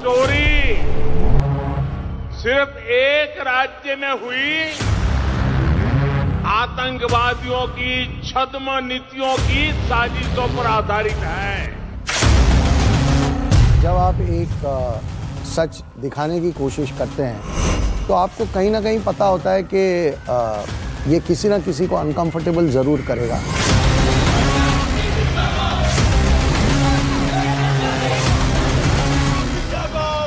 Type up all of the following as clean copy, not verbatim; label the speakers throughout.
Speaker 1: Story सिर्फ एक राज्य में हुई आतंकवादियों की छद्म नीतियों की साजिशों पर आधारित है।
Speaker 2: जब आप एक सच दिखाने की कोशिश करते हैं तो आपको कहीं ना कहीं पता होता है कि ये किसी ना किसी को अनकंफर्टेबल जरूर करेगा।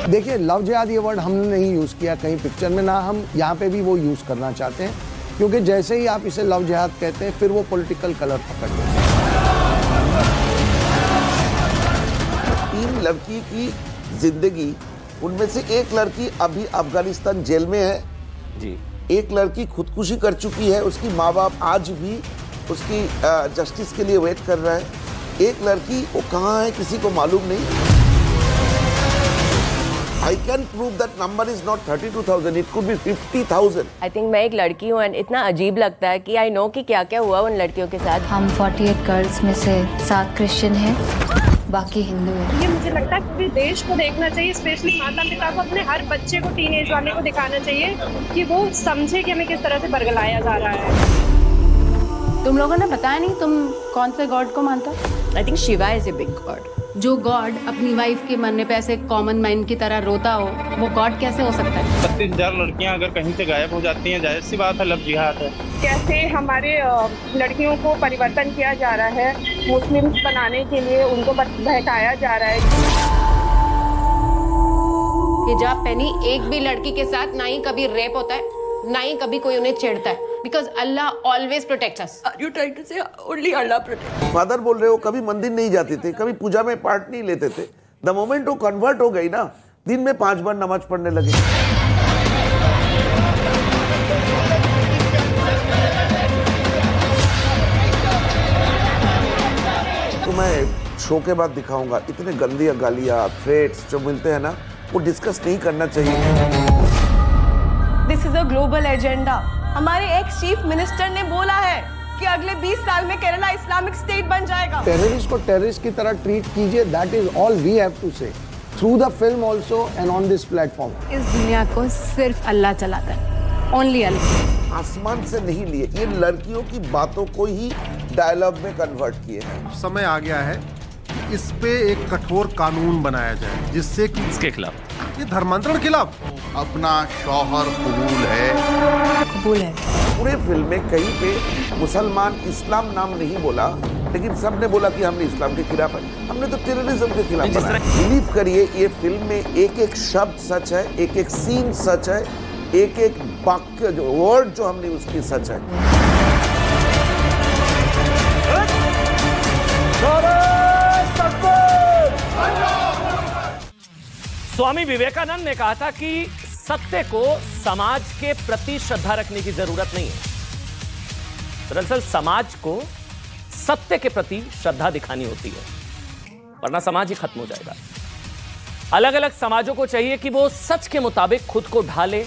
Speaker 2: देखिए, लव जिहाद ये वर्ड हमने नहीं यूज किया कहीं पिक्चर में, ना हम यहाँ पे भी वो यूज करना चाहते हैं, क्योंकि जैसे ही आप इसे लव जिहाद कहते हैं फिर वो पॉलिटिकल कलर पकड़ लेते हैं।
Speaker 3: 3 लड़की की जिंदगी, उनमें से एक लड़की अभी अफगानिस्तान जेल में है जी, एक लड़की खुदकुशी कर चुकी है, उसकी माँ बाप आज भी उसकी जस्टिस के लिए वेट कर रहा है, एक लड़की वो कहाँ है किसी को मालूम नहीं। I can prove that number is not 32,000, it could be 50,000.
Speaker 4: I think मैं एक लड़की हूँ, इतना अजीब लगता है कि I know कि क्या क्या हुआ उन लड़कियों के साथ।
Speaker 5: हम 48 गर्ल्स में से 7 क्रिश्चियन हैं, बाकी हिंदू हैं।
Speaker 6: ये मुझे लगता है पूरे देश को देखना चाहिए, स्पेशली माता पिता को अपने हर बच्चे को, टीनेज वाले को दिखाना चाहिए कि वो समझे कि हमें किस तरह से बरगलाया जा रहा है।
Speaker 7: तुम लोगों ने बताया नहीं तुम कौन से गॉड को मानता?
Speaker 4: I think Shiva is a big god.
Speaker 7: जो गॉड अपनी वाइफ के मरने पे ऐसे कॉमन मैन की तरह रोता हो, वो गॉड कैसे हो सकता है?
Speaker 8: 36,000 लड़कियां अगर कहीं से गायब हो जाती हैं, जाहिर सी बात है लव जिहाद है।
Speaker 6: कैसे हमारे लड़कियों को परिवर्तन किया जा रहा है, मुस्लिम बनाने के लिए उनको बहकाया जा रहा है।
Speaker 7: हिजाब पहनी एक भी लड़की के साथ ना ही कभी रेप होता है, ना ही कभी कोई उन्हें छेड़ता है, because Allah always protects us.
Speaker 4: Are you trying to say only Allah protects?
Speaker 3: Father बोल रहे हो कभी मंदिर नहीं जाते थे, कभी पूजा में पार्ट नहीं लेते थे। द मोमेंट वो कन्वर्ट हो गई ना, दिन में 5 बार नमाज पढ़ने लगे। तो मैं शो के बाद दिखाऊंगा, इतने गंदी गालियां, थ्रेट्स जो मिलते हैं ना, वो डिस्कस नहीं करना चाहिए।
Speaker 9: This is a global agenda. हमारे एक्स चीफ मिनिस्टर ने बोला है कि अगले 20 साल में केरला इस्लामिक स्टेट बन जाएगा।
Speaker 2: टेररिस्ट को टेररिस्ट की तरह ट्रीट कीजिए, that is all we have to say through the film also and on this platform.
Speaker 7: इस दुनिया को सिर्फ अल्लाह चलाता है, ओनली अल्लाह।
Speaker 3: आसमान से नहीं लिए, ये लड़कियों की बातों को ही डायलॉग में कन्वर्ट किए हैं।
Speaker 10: समय आ गया है कि इस पे एक कठोर कानून बनाया जाए, जिससे कि
Speaker 8: इसके खिलाफ,
Speaker 10: ये धर्मांतरण खिलाफ।
Speaker 11: अपना शौहर कबूल है,
Speaker 4: कबूल है।
Speaker 3: पूरे फिल्म में कहीं पे मुसलमान इस्लाम नाम नहीं बोला, लेकिन सबने बोला कि हमने इस्लाम के खिलाफ है, हमने तो टेररिज्म के खिलाफ बनाया। बिलीव करिए, ये फिल्म में एक एक शब्द सच है, एक एक सीन सच है, एक एक वाक्य जो वर्ड जो हमने उसकी सच है।
Speaker 12: स्वामी विवेकानंद ने कहा था कि सत्य को समाज के प्रति श्रद्धा रखने की जरूरत नहीं है। दरअसल समाज को सत्य के प्रति श्रद्धा दिखानी होती है, वरना समाज ही खत्म हो जाएगा। अलग अलग समाजों को चाहिए कि वो सच के मुताबिक खुद को ढाले।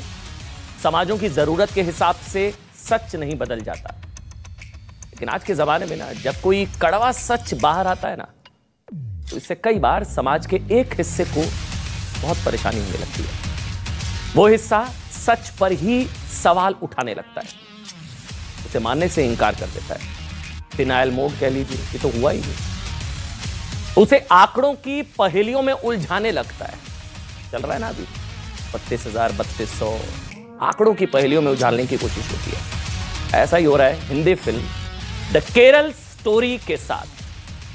Speaker 12: समाजों की जरूरत के हिसाब से सच नहीं बदल जाता। लेकिन आज के जमाने में ना, जब कोई कड़वा सच बाहर आता है ना, तो इससे कई बार समाज के एक हिस्से को बहुत परेशानी होने लगती है। वो हिस्सा सच पर ही सवाल उठाने लगता है, उसे मानने से इनकार कर देता है। डिनायल मोड कह लीजिए, ये तो हुआ ही नहीं। उसे आंकड़ों की पहेलियों में उलझाने लगता है। चल रहा है ना अभी 32,000, 3200 आंकड़ों की पहेलियों में उलझाने की कोशिश होती है। ऐसा ही हो रहा है Hindi film the Kerala story के साथ,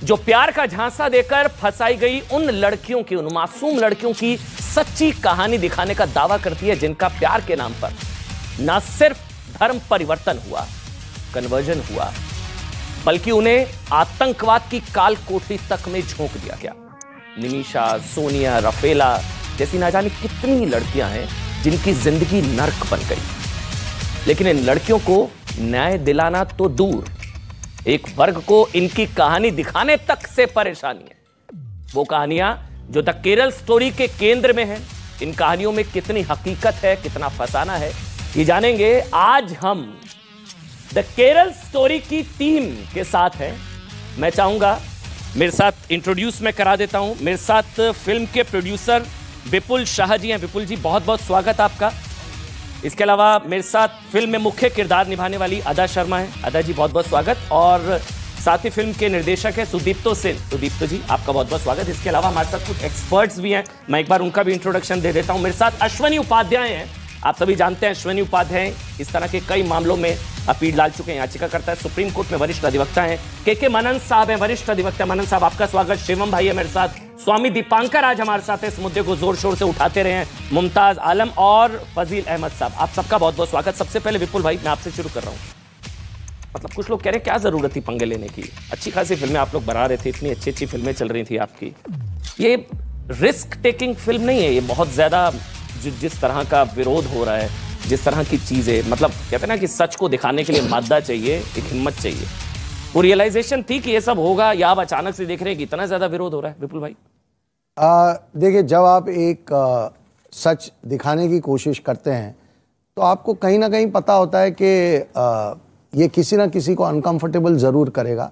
Speaker 12: जो प्यार का झांसा देकर फंसाई गई उन लड़कियों की, उन मासूम लड़कियों की सच्ची कहानी दिखाने का दावा करती है, जिनका प्यार के नाम पर न सिर्फ धर्म परिवर्तन हुआ, कन्वर्जन हुआ, बल्कि उन्हें आतंकवाद की काल कोठरी तक में झोंक दिया गया। निमिषा, सोनिया, रफेला जैसी ना जाने कितनी लड़कियां हैं जिनकी जिंदगी नर्क बन गई। लेकिन इन लड़कियों को न्याय दिलाना तो दूर, एक वर्ग को इनकी कहानी दिखाने तक से परेशानी है। वो कहानियां जो द केरल स्टोरी के केंद्र में है, इन कहानियों में कितनी हकीकत है, कितना फसाना है, ये जानेंगे आज हम द केरल स्टोरी की टीम के साथ हैं। मैं चाहूंगा मेरे साथ इंट्रोड्यूस मैं करा देता हूं, मेरे साथ फिल्म के प्रोड्यूसर विपुल शाह जी हैं। विपुल जी, बहुत बहुत स्वागत आपका। इसके अलावा मेरे साथ फिल्म में मुख्य किरदार निभाने वाली अदा शर्मा हैं। अदा जी, बहुत बहुत स्वागत। और साथ ही फिल्म के निर्देशक हैं सुदीप्तो सेन। सुदीप्तो जी, आपका बहुत बहुत स्वागत। इसके अलावा हमारे साथ कुछ एक्सपर्ट्स भी हैं, मैं एक बार उनका भी इंट्रोडक्शन दे देता हूं। मेरे साथ अश्वनी उपाध्याय हैं। आप सभी जानते हैं अश्वनी उपाध्याय इस तरह के कई मामलों में अपील डाल चुके हैं, याचिकाकर्ता है, सुप्रीम कोर्ट में वरिष्ठ अधिवक्ता हैं। के मनन साहब हैं, वरिष्ठ अधिवक्ता। मनन साहब, आपका स्वागत। शिवम भाई है मेरे साथ। स्वामी दीपांकर आज हमारे साथ है, इस मुद्दे को जोर शोर से उठाते रहे हैं। मुमताज आलम और फजील अहमद साहब, आप सबका बहुत बहुत स्वागत। सबसे पहले विपुल भाई, मैं आपसे शुरू कर रहा हूं। मतलब कुछ लोग कह रहे हैं क्या जरूरत थी पंगे लेने की, अच्छी खासी फिल्में आप लोग बना रहे थे, इतनी अच्छी अच्छी फिल्में चल रही थी आपकी। ये रिस्क टेकिंग फिल्म नहीं है, ये बहुत ज्यादा जिस तरह का विरोध हो रहा है, जिस तरह की चीजें, मतलब कहते हैं ना कि सच को दिखाने के लिए मादा चाहिए, एक हिम्मत चाहिए। वो रियलाइजेशन थी कि ये सब होगा, या आप अचानक से देख रहे हैं कि इतना ज्यादा विरोध हो रहा है? विपुल भाई,
Speaker 2: देखिए, जब आप एक सच दिखाने की कोशिश करते हैं तो आपको कहीं ना कहीं पता होता है कि ये किसी ना किसी को अनकंफर्टेबल ज़रूर करेगा,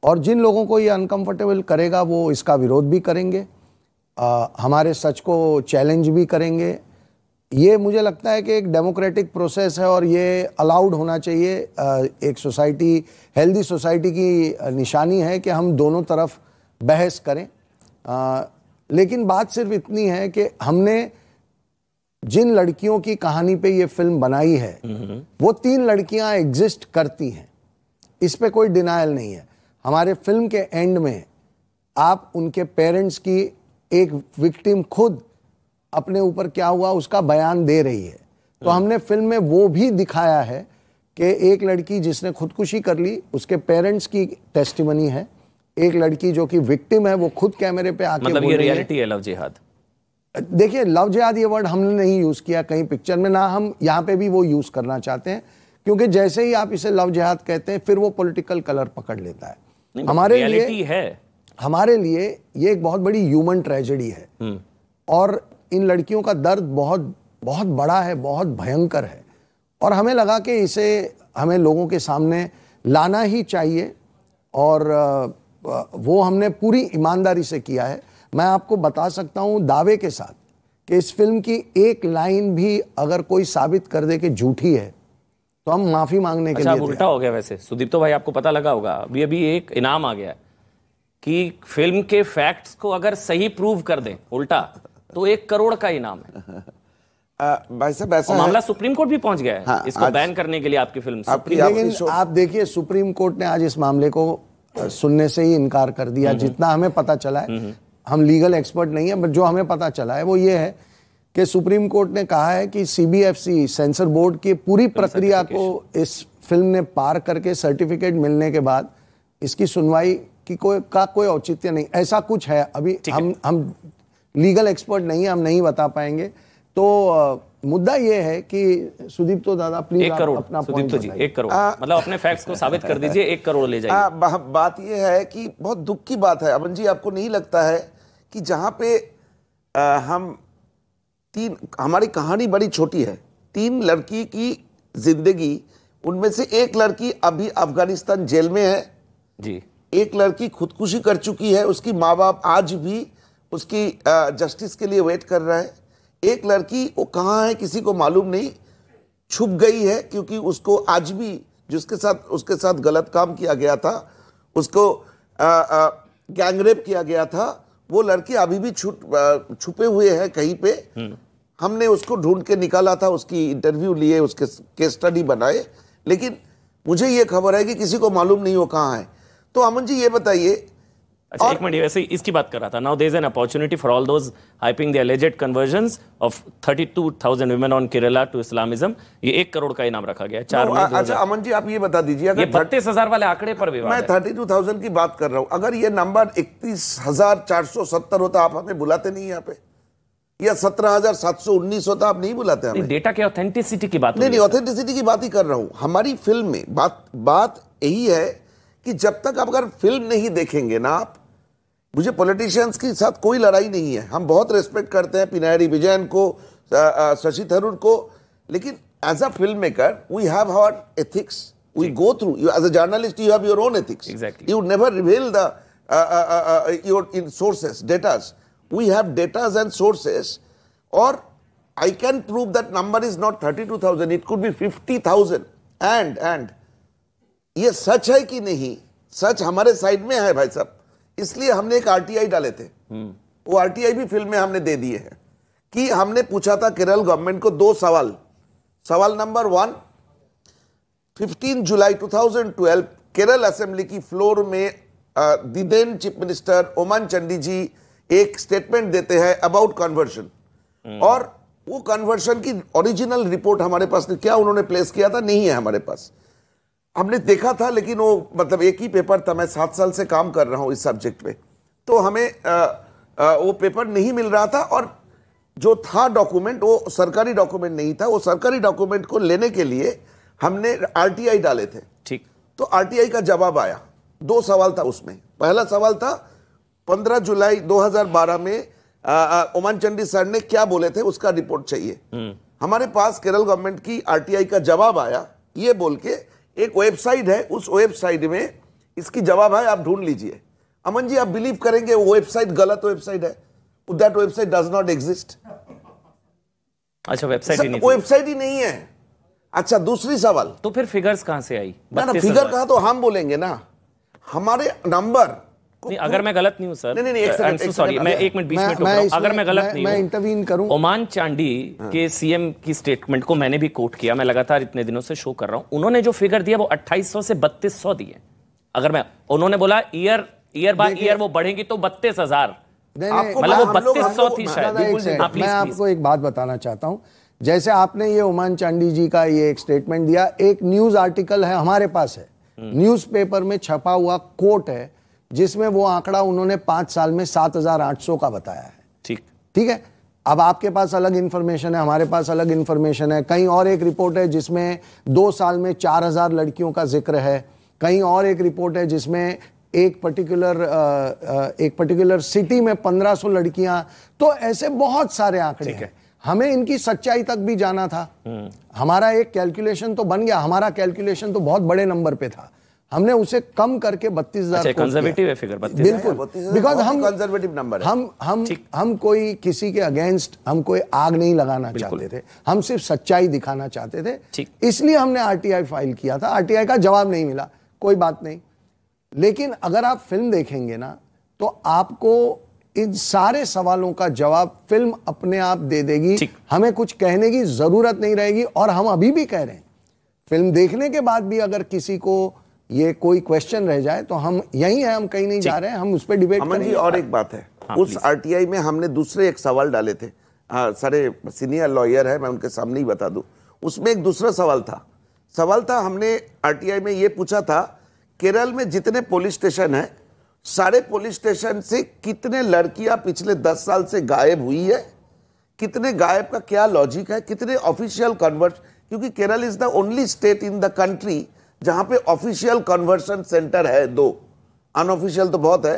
Speaker 2: और जिन लोगों को ये अनकंफर्टेबल करेगा वो इसका विरोध भी करेंगे, हमारे सच को चैलेंज भी करेंगे। ये मुझे लगता है कि एक डेमोक्रेटिक प्रोसेस है और ये अलाउड होना चाहिए। एक सोसाइटी, हेल्दी सोसाइटी की निशानी है कि हम दोनों तरफ बहस करें। लेकिन बात सिर्फ इतनी है कि हमने जिन लड़कियों की कहानी पे ये फिल्म बनाई है वो 3 लड़कियां एग्जिस्ट करती हैं, इस पे कोई डिनायल नहीं है। हमारे फिल्म के एंड में आप उनके पेरेंट्स की, एक विक्टिम खुद अपने ऊपर क्या हुआ उसका बयान दे रही है। तो हमने फिल्म में वो भी दिखाया है कि एक लड़की जिसने खुदकुशी कर ली, उसके पेरेंट्स की टेस्टिमनी है। एक लड़की जो कि विक्टिम है वो खुद कैमरे पे आके
Speaker 12: मतलब ये रियलिटी है लव जिहाद।
Speaker 2: देखिए, लव जिहाद ये वर्ड हमने नहीं यूज किया कहीं पिक्चर में, ना हम यहाँ पे भी वो यूज करना चाहते हैं, क्योंकि जैसे ही आप इसे लव जिहाद कहते हैं फिर वो पॉलिटिकल कलर पकड़ लेता है। हमारे लिए ये एक बहुत बड़ी ह्यूमन ट्रेजेडी है, और इन लड़कियों का दर्द बहुत बहुत बड़ा है, बहुत भयंकर है, और हमें लगा कि इसे हमें लोगों के सामने लाना ही चाहिए, और वो हमने पूरी ईमानदारी से किया है। मैं आपको बता सकता हूं दावे के साथ कि इस फिल्म की एक लाइन भी अगर कोई साबित कर दे कि झूठी है तो हम माफी मांगने के लिए।
Speaker 12: उल्टा हो गया वैसे। सुदीप्तो भाई, आपको पता लगा होगा, अभी एक इनाम आ गया कि फिल्म के फैक्ट्स को अगर सही प्रूव कर दें उल्टा तो 1 करोड़ का इनाम है।
Speaker 3: भाई साहब, ऐसा
Speaker 12: मामला सुप्रीम कोर्ट भी पहुंच गया है। हाँ, इसको बैन करने के लिए आपकी फिल्म।
Speaker 2: लेकिन आप देखिए, सुप्रीम कोर्ट ने आज इस मामले को सुनने से ही इनकार कर दिया। जितना हमें पता चला है, हम लीगल एक्सपर्ट नहीं है, बट जो हमें पता चला है वो ये है कि सुप्रीम कोर्ट ने कहा है कि CBFC सेंसर बोर्ड की पूरी प्रक्रिया को इस फिल्म ने पार करके सर्टिफिकेट मिलने के बाद इसकी सुनवाई की कोई औचित्य नहीं। ऐसा कुछ है, अभी हम लीगल एक्सपर्ट नहीं है, हम नहीं बता पाएंगे। तो मुद्दा ये है कि सुदीप्तो दादा, प्लीज
Speaker 12: 1 करोड़ अपना सुदीप्तो जी 1 करोड़ मतलब अपने फैक्ट्स को साबित कर दीजिए, 1 करोड़ ले जाइए।
Speaker 3: बात ये है कि बहुत दुख की बात है अमन जी, आपको नहीं लगता है कि जहां पे हमारी कहानी बड़ी छोटी है, 3 लड़की की जिंदगी, उनमें से एक लड़की अभी अफगानिस्तान जेल में है
Speaker 12: जी,
Speaker 3: एक लड़की खुदकुशी कर चुकी है, उसकी माँ बाप आज भी उसकी जस्टिस के लिए वेट कर रहा है। एक लड़की वो कहाँ है किसी को मालूम नहीं, छुप गई है, क्योंकि उसको आज भी उसके साथ गलत काम किया गया था, उसको गैंगरेप किया गया था, वो लड़की अभी भी छुपे हुए है कहीं पे। हमने उसको ढूंढ के निकाला था, उसकी इंटरव्यू लिए, उसके केस स्टडी बनाए, लेकिन मुझे ये खबर है कि किसी को मालूम नहीं वो कहाँ है। तो अमन जी ये बताइए।
Speaker 12: अच्छा, एक मिनट, वैसे इसकी बात कर रहा था। Now there is an opportunity for all those hyping the alleged conversions of 32,000 women on Kerala to Islamism. ये 1 करोड़ का इनाम रखा गया। 4
Speaker 3: अच्छा अमन जी, आप ये बता दीजिए,
Speaker 12: ये 32,000 वाले आंकड़े पर विवाद है।
Speaker 3: मैं 32,000 की बात कर रहा हूं। अगर ये नंबर 31,470 होता, आप हमें बुलाते नहीं यहाँ पे, या 17,719 होता, आप नहीं बुलाते हमें।
Speaker 12: डेटा के ऑथेंटिसिटी की बात
Speaker 3: नहीं, ऑथेंटिसिटी की बात ही कर रहा हूं। हमारी फिल्म में बात यही है कि जब तक अगर फिल्म नहीं देखेंगे ना आप, मुझे पॉलिटिशियंस के साथ कोई लड़ाई नहीं है, हम बहुत रेस्पेक्ट करते हैं पिनारी विजयन को, शशि थरूर को, लेकिन as a film maker we have our ethics, we go through, as a journalist you have your own ethics, you never reveal the your in sources datas. we have data and sources, or I can prove that number is not 32,000, it could be 50,000. And ये सच है कि नहीं, सच हमारे side में है भाई साहब, इसलिए हमने एक आरटीआई डाले थे। वो आरटीआई भी फिल्म में हमने दे दिए हैं कि हमने पूछा था केरल गवर्नमेंट को 2 सवाल। सवाल नंबर 1, 15 जुलाई 2012 केरल असेंबली की फ्लोर में the then chief minister Oommen Chandy ji एक स्टेटमेंट देते हैं अबाउट कन्वर्शन, और वो कन्वर्शन की ओरिजिनल रिपोर्ट हमारे पास नहीं, क्या उन्होंने प्लेस किया था नहीं है हमारे पास। हमने देखा था लेकिन वो मतलब एक ही पेपर था, मैं 7 साल से काम कर रहा हूं इस सब्जेक्ट पे, तो हमें वो पेपर नहीं मिल रहा था, और जो था डॉक्यूमेंट वो सरकारी डॉक्यूमेंट नहीं था। वो सरकारी डॉक्यूमेंट को लेने के लिए हमने आरटीआई डाले थे।
Speaker 12: ठीक,
Speaker 3: तो आरटीआई का जवाब आया। 2 सवाल था उसमें। पहला सवाल था 15 जुलाई 2012 में ओमान चांडी सर ने क्या बोले थे, उसका रिपोर्ट चाहिए। हमारे पास केरल गवर्नमेंट की आरटीआई का जवाब आया, ये बोल के एक वेबसाइट है, उस वेबसाइट में इसकी जवाब है, आप ढूंढ लीजिए। अमन जी, आप बिलीव करेंगे वो वेबसाइट गलत वेबसाइट है। That website does not exist.
Speaker 12: अच्छा, वेबसाइट ही नहीं,
Speaker 3: वेबसाइट ही नहीं है। अच्छा, दूसरी सवाल,
Speaker 12: तो फिर फिगर्स कहां से आई?
Speaker 3: ना फिगर कहा तो हम बोलेंगे ना, हमारे नंबर
Speaker 12: नहीं, अगर मैं गलत नहीं हूं सर,
Speaker 3: नहीं,
Speaker 12: सॉरी, मैं 1 मिनट 20 मिनट रुक रहा हूं। अगर मैं गलत नहीं हूं,
Speaker 2: मैं इंटरवीन करूं।
Speaker 12: ओमान चांडी के सीएम की स्टेटमेंट को मैंने भी कोट किया, मैं लगातार इतने दिनों से शो कर रहा हूं। उन्होंने जो फिगर दिया वो 2800 से 3200 दिए। अगर मैं, उन्होंने बोला ईयर बाय ईयर वो बढ़ेंगे तो 32,000, मतलब वो 3200 थी शायद।
Speaker 2: मैं आपको एक बात बताना चाहता हूं, जैसे आपने ये ओमान चांडी जी का ये एक स्टेटमेंट दिया, एक न्यूज आर्टिकल है हमारे पास है, न्यूज़पेपर में छपा हुआ कोट है, जिसमें वो आंकड़ा उन्होंने 5 साल में 7,800 का बताया है। ठीक है। अब आपके पास अलग इंफॉर्मेशन है, हमारे पास अलग इंफॉर्मेशन है। कहीं और एक रिपोर्ट है जिसमें 2 साल में 4,000 लड़कियों का जिक्र है। कहीं और एक रिपोर्ट है जिसमें एक पर्टिकुलर सिटी में 1500 लड़कियां। तो ऐसे बहुत सारे आंकड़े हैं। हमें इनकी सच्चाई तक भी जाना था। हमारा एक कैलकुलेशन तो बन गया, हमारा कैलकुलेशन तो बहुत बड़े नंबर पे था, हमने उसे कम करके 32,000
Speaker 12: कंजर्वेटिव है फिगर, 32,000
Speaker 3: बिल्कुल, बिकॉज हम कंजर्वेटिव नंबर है।
Speaker 2: हम कोई किसी के अगेंस्ट हम कोई आग नहीं लगाना चाहते थे, हम सिर्फ सच्चाई दिखाना चाहते थे, इसलिए हमने आरटीआई फाइल किया था। आरटीआई का जवाब नहीं मिला, कोई बात नहीं, लेकिन अगर आप फिल्म देखेंगे ना तो आपको इन सारे सवालों का जवाब फिल्म अपने आप दे देगी। हमें कुछ कहने की जरूरत नहीं रहेगी, और हम अभी भी कह रहे हैं, फिल्म देखने के बाद भी अगर किसी को ये कोई क्वेश्चन रह जाए तो हम यही हैं, हम कहीं नहीं जा रहे हैं, हम उस पर डिबेट करेंगे।
Speaker 3: और एक बात है, उस आरटीआई में हमने दूसरे एक सवाल डाले थे। सारे सीनियर लॉयर है, मैं उनके सामने ही बता दूं। उसमें एक दूसरा सवाल था, हमने आरटीआई में ये पूछा था, केरल में जितने पुलिस स्टेशन है, सारे पुलिस स्टेशन से कितने लड़कियां पिछले 10 साल से गायब हुई है, कितने गायब का क्या लॉजिक है, कितने ऑफिशियल कन्वर्ट, क्योंकि Kerala is the only state in the country जहां पे ऑफिशियल कन्वर्शन सेंटर है 2, अनऑफिशियल तो बहुत है।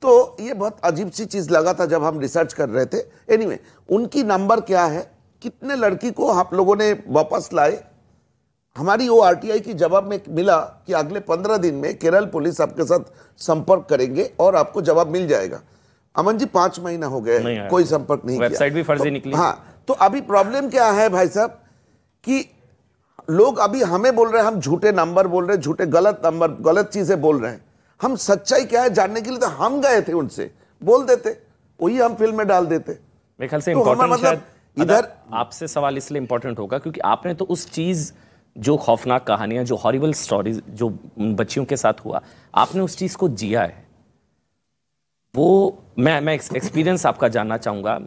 Speaker 3: तो ये बहुत अजीब सी चीज लगा था जब हम रिसर्च कर रहे थे। एनीवे, उनकी नंबर क्या है, कितने लड़की को आप लोगों ने वापस लाए, हमारी वो आरटीआई की जवाब में मिला कि अगले 15 दिन में केरल पुलिस आपके साथ संपर्क करेंगे और आपको जवाब मिल जाएगा। अमन जी, 5 महीना हो गए, कोई संपर्क नहीं किया,
Speaker 12: वेबसाइट भी फर्जी निकली।
Speaker 3: हाँ, तो अभी प्रॉब्लम क्या है भाई साहब कि लोग अभी हमें बोल रहे हैं, हम झूठे नंबर बोल रहे हैं, झूठे गलत नंबर, गलत चीजें बोल रहे हैं। हम सच्चाई क्या है जानने के लिए तो हम गए थे, उनसे बोल देते, वही हम फिल्म में डाल देते।
Speaker 12: मेरे ख्याल से मतलब इधर आपसे सवाल इसलिए इंपॉर्टेंट होगा क्योंकि आपने तो उस चीज, जो खौफनाक कहानियां, जो हॉरिबल स्टोरीज जो बच्चियों के साथ हुआ, आपने उस चीज को जिया है। वो मैं एक्सपीरियंस आपका जानना चाहूंगा।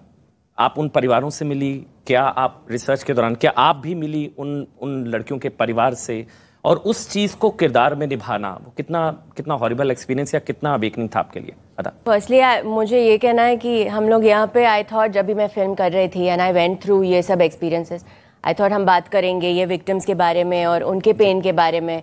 Speaker 12: आप उन परिवारों से मिली क्या? आप रिसर्च के दौरान क्या आप भी मिली उन लड़कियों के परिवार से? और उस चीज को किरदार में निभाना वो कितना हॉरिबल एक्सपीरियंस या कितना अवेकनिंग था आपके लिए?
Speaker 4: फर्स्टली मुझे ये कहना है कि हम लोग यहाँ पे आई थॉट, जब भी मैं फिल्म कर रही थी एंड आई वेंट थ्रू ये सब एक्सपीरियंसेस, आई थॉट हम बात करेंगे ये विक्टिम्स के बारे में और उनके पेन के बारे में,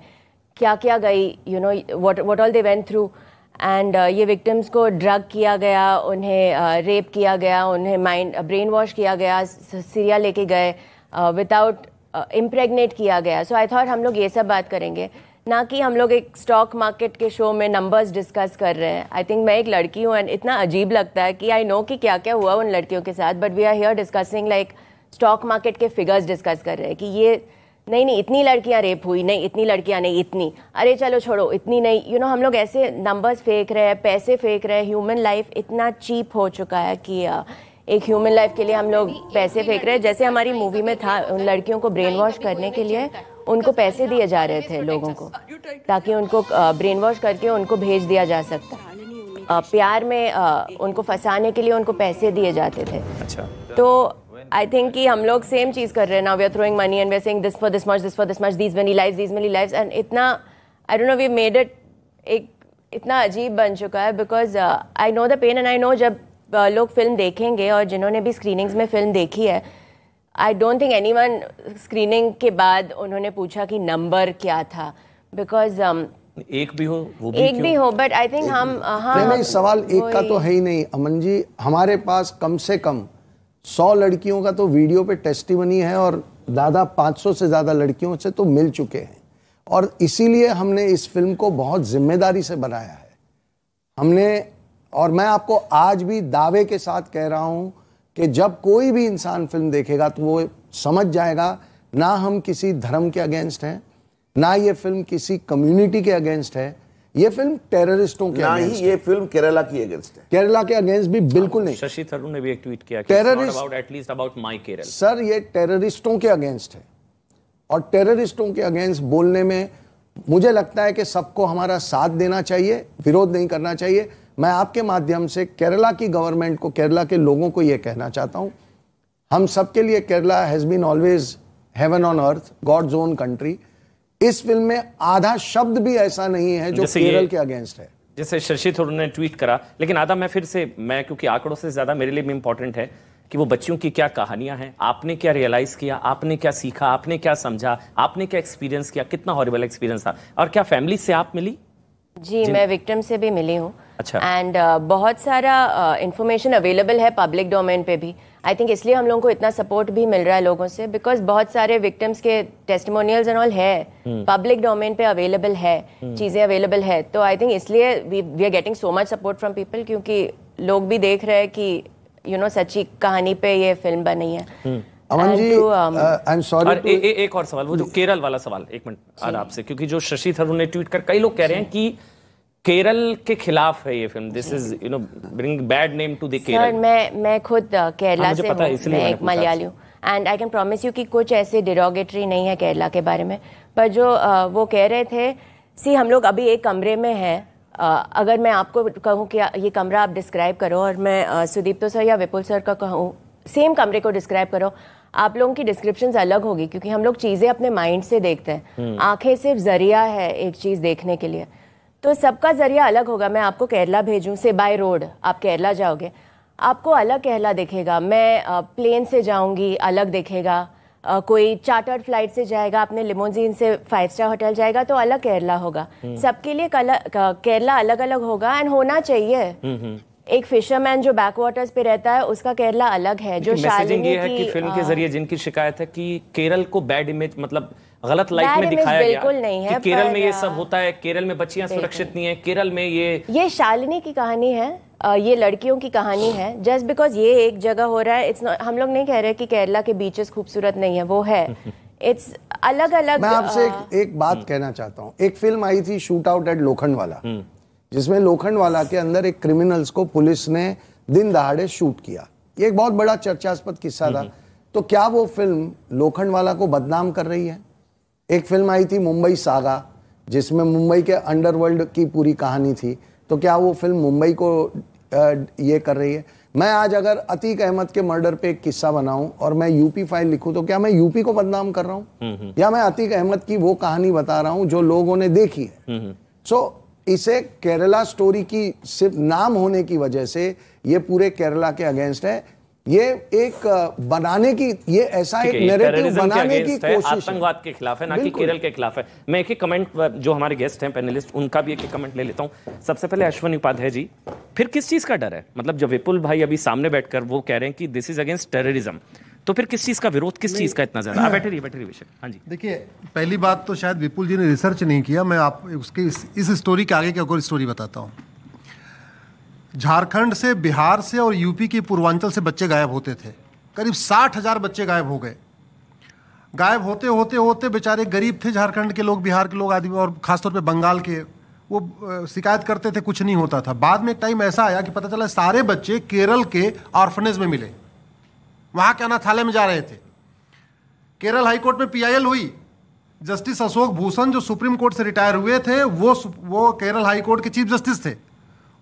Speaker 4: क्या क्या गई, you know what all they went through. And ये विक्टिम्स को ड्रग किया गया, उन्हें रेप किया गया, उन्हें ब्रेन वॉश किया गया, सीरिया लेके गए, विदाउट इम्प्रेगनेट किया गया। सो आई थॉट हम लोग ये सब बात करेंगे। ना कि हम लोग एक स्टॉक मार्केट के शो में नंबर्स डिस्कस कर रहे हैं। आई थिंक मैं एक लड़की हूँ एंड इतना अजीब लगता है कि आई नो कि क्या क्या हुआ उन लड़कियों के साथ, but we are here discussing like stock market के फिगर्स डिस्कस कर रहे हैं कि ये नहीं इतनी लड़कियां रेप हुई, नहीं इतनी लड़कियां नहीं, इतनी, अरे चलो छोड़ो इतनी नहीं, हम लोग ऐसे नंबर्स फेंक रहे हैं, पैसे फेंक रहे हैं। ह्यूमन लाइफ इतना चीप हो चुका है कि एक ह्यूमन लाइफ के लिए हम लोग पैसे फेंक रहे हैं। जैसे हमारी मूवी में था, उन लड़कियों को ब्रेन वॉश करने के लिए उनको पैसे दिए जा रहे थे लोगों को, ताकि उनको ब्रेन वॉश करके उनको भेज दिया जा सकता। प्यार में उनको फंसाने के लिए उनको पैसे दिए जाते थे।
Speaker 12: अच्छा,
Speaker 4: तो आई थिंक कि हम लोग सेम चीज कर रहे हैं ना, we are throwing money and we are saying this for this much, this for this much, these many lives and इतना I don't know, we made it एक इतना अजीब बन चुका है। Because I know the pain and I know जब लोग film देखेंगे और जिन्होंने भी स्क्रीनिंग्स में फिल्म देखी है, I don't think anyone screening के बाद उन्होंने पूछा कि नंबर क्या था, बिकॉज
Speaker 12: एक भी हो वो भी
Speaker 4: एक भी हो, बट आई थिंक हम
Speaker 2: नहीं, सवाल एक का तो है ही नहीं अमन जी। हमारे पास कम से कम 100 लड़कियों का तो वीडियो पे टेस्टिमनी है और दादा 500 से ज़्यादा लड़कियों से तो मिल चुके हैं, और इसीलिए हमने इस फिल्म को बहुत जिम्मेदारी से बनाया है हमने। और मैं आपको आज भी दावे के साथ कह रहा हूं कि जब कोई भी इंसान फिल्म देखेगा तो वो समझ जाएगा, ना हम किसी धर्म के अगेंस्ट हैं, ना ये फिल्म किसी कम्युनिटी के अगेंस्ट है, ये फिल्म टेररिस्टों के अगेंस्ट है।
Speaker 3: ये फिल्म केरला की अगेंस्ट है।
Speaker 2: केरला के अगेंस्ट भी बिल्कुल नहीं।
Speaker 12: शशि थरूर ने भी एक ट्वीट किया,
Speaker 2: terrorist
Speaker 12: at least about my Kerala.
Speaker 2: Sir, ये टेररिस्टों के अगेंस्ट है, और टेररिस्टों के अगेंस्ट बोलने में मुझे लगता है कि सबको हमारा साथ देना चाहिए, विरोध नहीं करना चाहिए। मैं आपके माध्यम से केरला की गवर्नमेंट को, केरला के लोगों को यह कहना चाहता हूं, हम सबके लिए Kerala has been always heaven on earth, god's own country. इस फिल्म में आधा शब्द भी ऐसा नहीं है जो केरल के अगेंस्ट है,
Speaker 12: जैसे शशि थरूर ने ट्वीट करा। लेकिन आधा मैं फिर से, मैं क्योंकि आंकड़ों से ज्यादा मेरे लिए भी इंपॉर्टेंट है कि वो बच्चियों की क्या कहानियां हैं, आपने क्या रियलाइज किया, आपने क्या सीखा, आपने क्या समझा, आपने क्या एक्सपीरियंस किया, कितना हॉरिबल एक्सपीरियंस था, और क्या फैमिली से आप मिली?
Speaker 4: जी, मैं विक्टिम से भी मिली हूँ।
Speaker 12: अच्छा।
Speaker 4: एंड बहुत सारा इंफॉर्मेशन अवेलेबल है पब्लिक डोमेन पे भी। आई थिंक इसलिए हम लोगों को इतना सपोर्ट भी मिल रहा है लोगों से, बिकॉज बहुत सारे विक्टिम्स के टेस्टिमोनियल्स एंड ऑल है, पब्लिक डोमेन पे अवेलेबल है, चीज़ें अवेलेबल है। तो आई थिंक इसलिए we are getting so much support from people, क्योंकि लोग भी देख रहे हैं कि सच्ची कहानी पे ये फिल्म बनी है।
Speaker 2: Aman ji, I am sorry.
Speaker 12: एक और सवाल, वो जो केरल वाला सवाल, एक मिनट आपसे, क्योंकि जो शशि थरूर ने ट्वीट कर, कई लोग कह रहे हैं कि केरल के खिलाफ है ये film, this is bringing bad name to the Kerala.
Speaker 4: Sir, मैं खुद केरला से हूँ, मैं एक मलयाली हूँ, and I can promise you कि कुछ ऐसे डिरोगेटरी नहीं है केरला के बारे में। पर जो वो कह रहे थे, हम लोग अभी एक कमरे में हैं, अगर मैं आपको कहूँ कि ये कमरा आप डिस्क्राइब करो, और मैं सुदीप्तो सर या विपुल सर का कहूँ सेम कमरे को डिस्क्राइब करो, आप लोगों की डिस्क्रिप्शंस अलग होगी, क्योंकि हम लोग चीज़ें अपने माइंड से देखते हैं। आंखें सिर्फ जरिया है एक चीज़ देखने के लिए, तो सबका जरिया अलग होगा। मैं आपको केरला भेजूं से बाय रोड, आप केरला जाओगे, आपको अलग केरला दिखेगा। मैं प्लेन से जाऊंगी, अलग दिखेगा। कोई चार्टर्ड फ्लाइट से जाएगा, अपने लिमोजिन से 5 स्टार होटल जाएगा, तो अलग केरला होगा। सबके लिए केरला अलग अलग होगा, एंड होना चाहिए। एक फिशरमैन जो बैक वाटर्स पे रहता है, उसका केरला अलग है। जो
Speaker 12: मैसेजिंग ये है कि फिल्म के जरिए जिनकी शिकायत है कि केरल को बैड इमेज, मतलब गलत लाइट में दिखाया गया कि केरल में ये सब होता है, केरल में बच्चियां सुरक्षित नहीं है, केरल में ये
Speaker 4: शालिनी की कहानी है, ये लड़कियों की कहानी है। जस्ट बिकॉज ये एक जगह हो रहा है, इट्स नॉट, हम लोग नहीं कह रहे कि केरला के बीचेस खूबसूरत नहीं है, वो है। इट्स अलग अलग।
Speaker 2: मैं आपसे एक बात कहना चाहता हूँ। एक फिल्म आई थी शूट आउट एट लोखंडवाला, जिसमें लोखंडवाला के अंदर एक क्रिमिनल्स को पुलिस ने दिन दहाड़े शूट किया। ये एक बहुत बड़ा चर्चास्पद किस्सा था। तो क्या वो फिल्म लोखंडवाला को बदनाम कर रही है? एक फिल्म आई थी मुंबई सागा, जिसमें मुंबई के अंडरवर्ल्ड की पूरी कहानी थी, तो क्या वो फिल्म मुंबई को ये कर रही है? मैं आज अगर अतीक अहमद के मर्डर पे एक किस्सा बनाऊं और मैं यूपी फाइल लिखूं, तो क्या मैं यूपी को बदनाम कर रहा हूं, या मैं अतीक अहमद की वो कहानी बता रहा हूं जो लोगों ने देखी है? सो इसे केरला स्टोरी की सिर्फ नाम होने की वजह से ये पूरे केरला के अगेंस्ट है। ये एक बनाने की, ये ऐसा एक नैरेटिव बनाने की कोशिश है,
Speaker 12: आतंकवाद के खिलाफ है, ना कि केरल के खिलाफ है। मैं एक कमेंट, जो हमारे गेस्ट हैं पैनलिस्ट, उनका भी एक कमेंट ले लेता हूं। सबसे पहले अश्विनी उपाध्याय जी, फिर किस चीज का डर है? मतलब जब विपुल भाई अभी सामने बैठकर वो कह रहे हैं कि दिस इज अगेंस्ट टेररिज्म, तो फिर किस चीज का विरोध, किस चीज का इतना ज्यादा? बैठे रहिए विषय। हाँ जी,
Speaker 10: देखिए, पहली बात तो शायद विपुल जी ने रिसर्च नहीं किया, मैं आप उसके इस स्टोरी के आगे की और स्टोरी बताता हूँ। झारखंड से, बिहार से और यूपी के पूर्वांचल से बच्चे गायब होते थे। करीब 60,000 बच्चे गायब हो गए। गायब होते होते होते बेचारे गरीब थे झारखंड के लोग, बिहार के लोग आदि, और खासतौर पे बंगाल के, वो शिकायत करते थे, कुछ नहीं होता था। बाद में एक टाइम ऐसा आया कि पता चला सारे बच्चे केरल के ऑर्फनेज में मिले, वहाँ के अनाथालय में जा रहे थे। केरल हाईकोर्ट में PIL हुई। जस्टिस अशोक भूषण जो सुप्रीम कोर्ट से रिटायर हुए थे, वो केरल हाईकोर्ट के चीफ जस्टिस थे।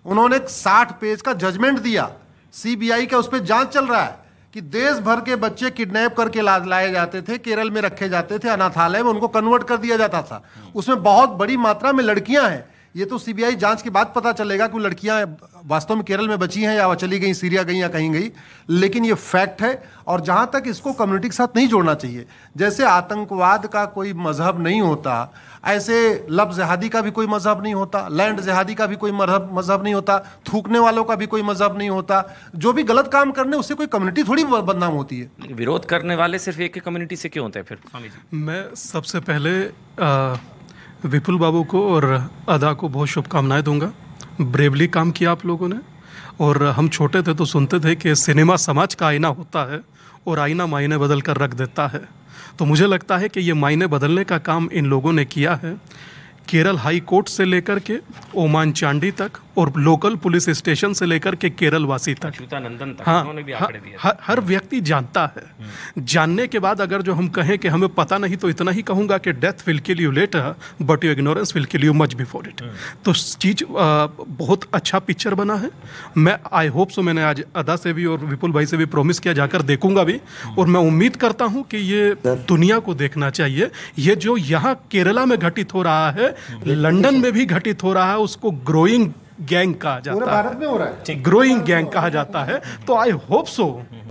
Speaker 10: उन्होंने 60 पेज का जजमेंट दिया। CBI का उस पर जांच चल रहा है कि देश भर के बच्चे किडनैप करके लाए जाते थे, केरल में रखे जाते थे अनाथालय में, उनको कन्वर्ट कर दिया जाता था। उसमें बहुत बड़ी मात्रा में लड़कियां हैं। ये तो CBI जांच के बाद पता चलेगा कि लड़कियां वास्तव में केरल में बची हैं या चली गई, सीरिया गई या कहीं गई, लेकिन ये फैक्ट है। और जहां तक इसको कम्युनिटी के साथ नहीं जोड़ना चाहिए, जैसे आतंकवाद का कोई मजहब नहीं होता, ऐसे लफ्ज़ जिहादी का भी कोई मजहब नहीं होता, लैंड जिहादी का भी कोई मजहब नहीं होता, थूकने वालों का भी कोई मजहब नहीं होता। जो भी गलत काम करने उससे कोई कम्युनिटी थोड़ी बदनाम होती है।
Speaker 12: विरोध करने वाले सिर्फ एक ही कम्युनिटी से क्यों होते हैं फिर? स्वामी जी,
Speaker 13: मैं सबसे पहले विपुल बाबू को और अदा को बहुत शुभकामनाएं दूंगा। ब्रेवली काम किया आप लोगों ने। और हम छोटे थे तो सुनते थे कि सिनेमा समाज का आईना होता है और आईना मायने बदल कर रख देता है। तो मुझे लगता है कि ये मायने बदलने का काम इन लोगों ने किया है। केरल हाई कोर्ट से लेकर के ओमान चांडी तक और लोकल पुलिस स्टेशन से लेकर के केरल वासी तक, हाँ, हर व्यक्ति जानता है। जानने के बाद अगर जो हम कहें कि हमें पता नहीं, तो इतना ही कहूँगा कि death will kill you later but your ignorance will kill you much before it. तो चीज़ बहुत अच्छा पिक्चर बना है। मैं आई होप सो, मैंने आज अदा से भी और विपुल भाई से भी प्रॉमिस किया, जाकर देखूंगा भी। और मैं उम्मीद करता हूँ कि ये दुनिया को देखना चाहिए। ये जो यहाँ केरला में घटित हो रहा है, लंदन में भी घटित हो रहा है, उसको ग्रोइंग गैंग कहा जाता है, पूरे भारत में हो रहा है, ग्रोइंग गैंग कहा जाता है। तो आई होप सो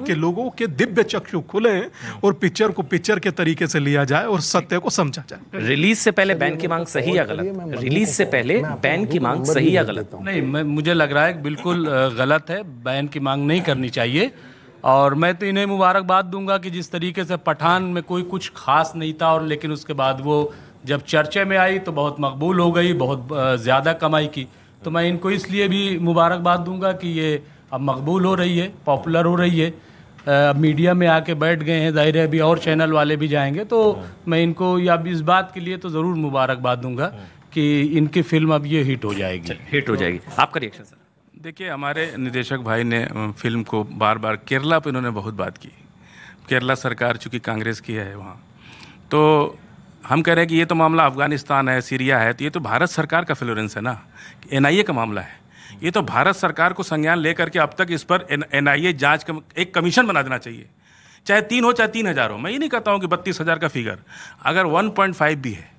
Speaker 13: कि लोगों के दिव्य चक्षु खुले और पिक्चर को पिक्चर के तरीके से लिया जाए और सत्य को समझा जाए।
Speaker 12: रिलीज से पहले बैन की मांग सही या गलत? रिलीज से पहले बैन की मांग सही या गलत?
Speaker 14: नहीं, मुझे लग रहा है बिल्कुल गलत है। बैन की मांग नहीं करनी चाहिए। और मैं तो इन्हें मुबारकबाद दूंगा कि जिस तरीके से पठान में कोई कुछ खास नहीं था, और लेकिन उसके बाद वो जब चर्चे में आई तो बहुत मकबूल हो गई, बहुत ज़्यादा कमाई की। तो मैं इनको इसलिए भी मुबारकबाद दूंगा कि ये अब मकबूल हो रही है, पॉपुलर हो रही है, मीडिया में आके बैठ गए हैं। जाहिर है अभी और चैनल वाले भी जाएंगे, तो मैं इनको या इस बात के लिए तो ज़रूर मुबारकबाद दूंगा कि इनकी फिल्म अब ये हिट हो जाएगी।
Speaker 12: हिट हो जाएगी। आपका रिएक्शन सर?
Speaker 15: देखिए, हमारे निदेशक भाई ने फिल्म को बार बार केरला पे इन्होंने बहुत बात की। केरला सरकार चूँकि कांग्रेस की है वहाँ, तो हम कह रहे हैं कि ये तो मामला अफगानिस्तान है, सीरिया है, तो ये तो भारत सरकार का फ्लोरेंस है ना, NIA का मामला है। ये तो भारत सरकार को संज्ञान लेकर के अब तक इस पर NIA जांच का एक कमीशन बना देना चाहिए, चाहे 3 हो चाहे 3000 हो। मैं ये नहीं कहता हूँ कि 32,000 का फिगर, अगर 1.5 भी है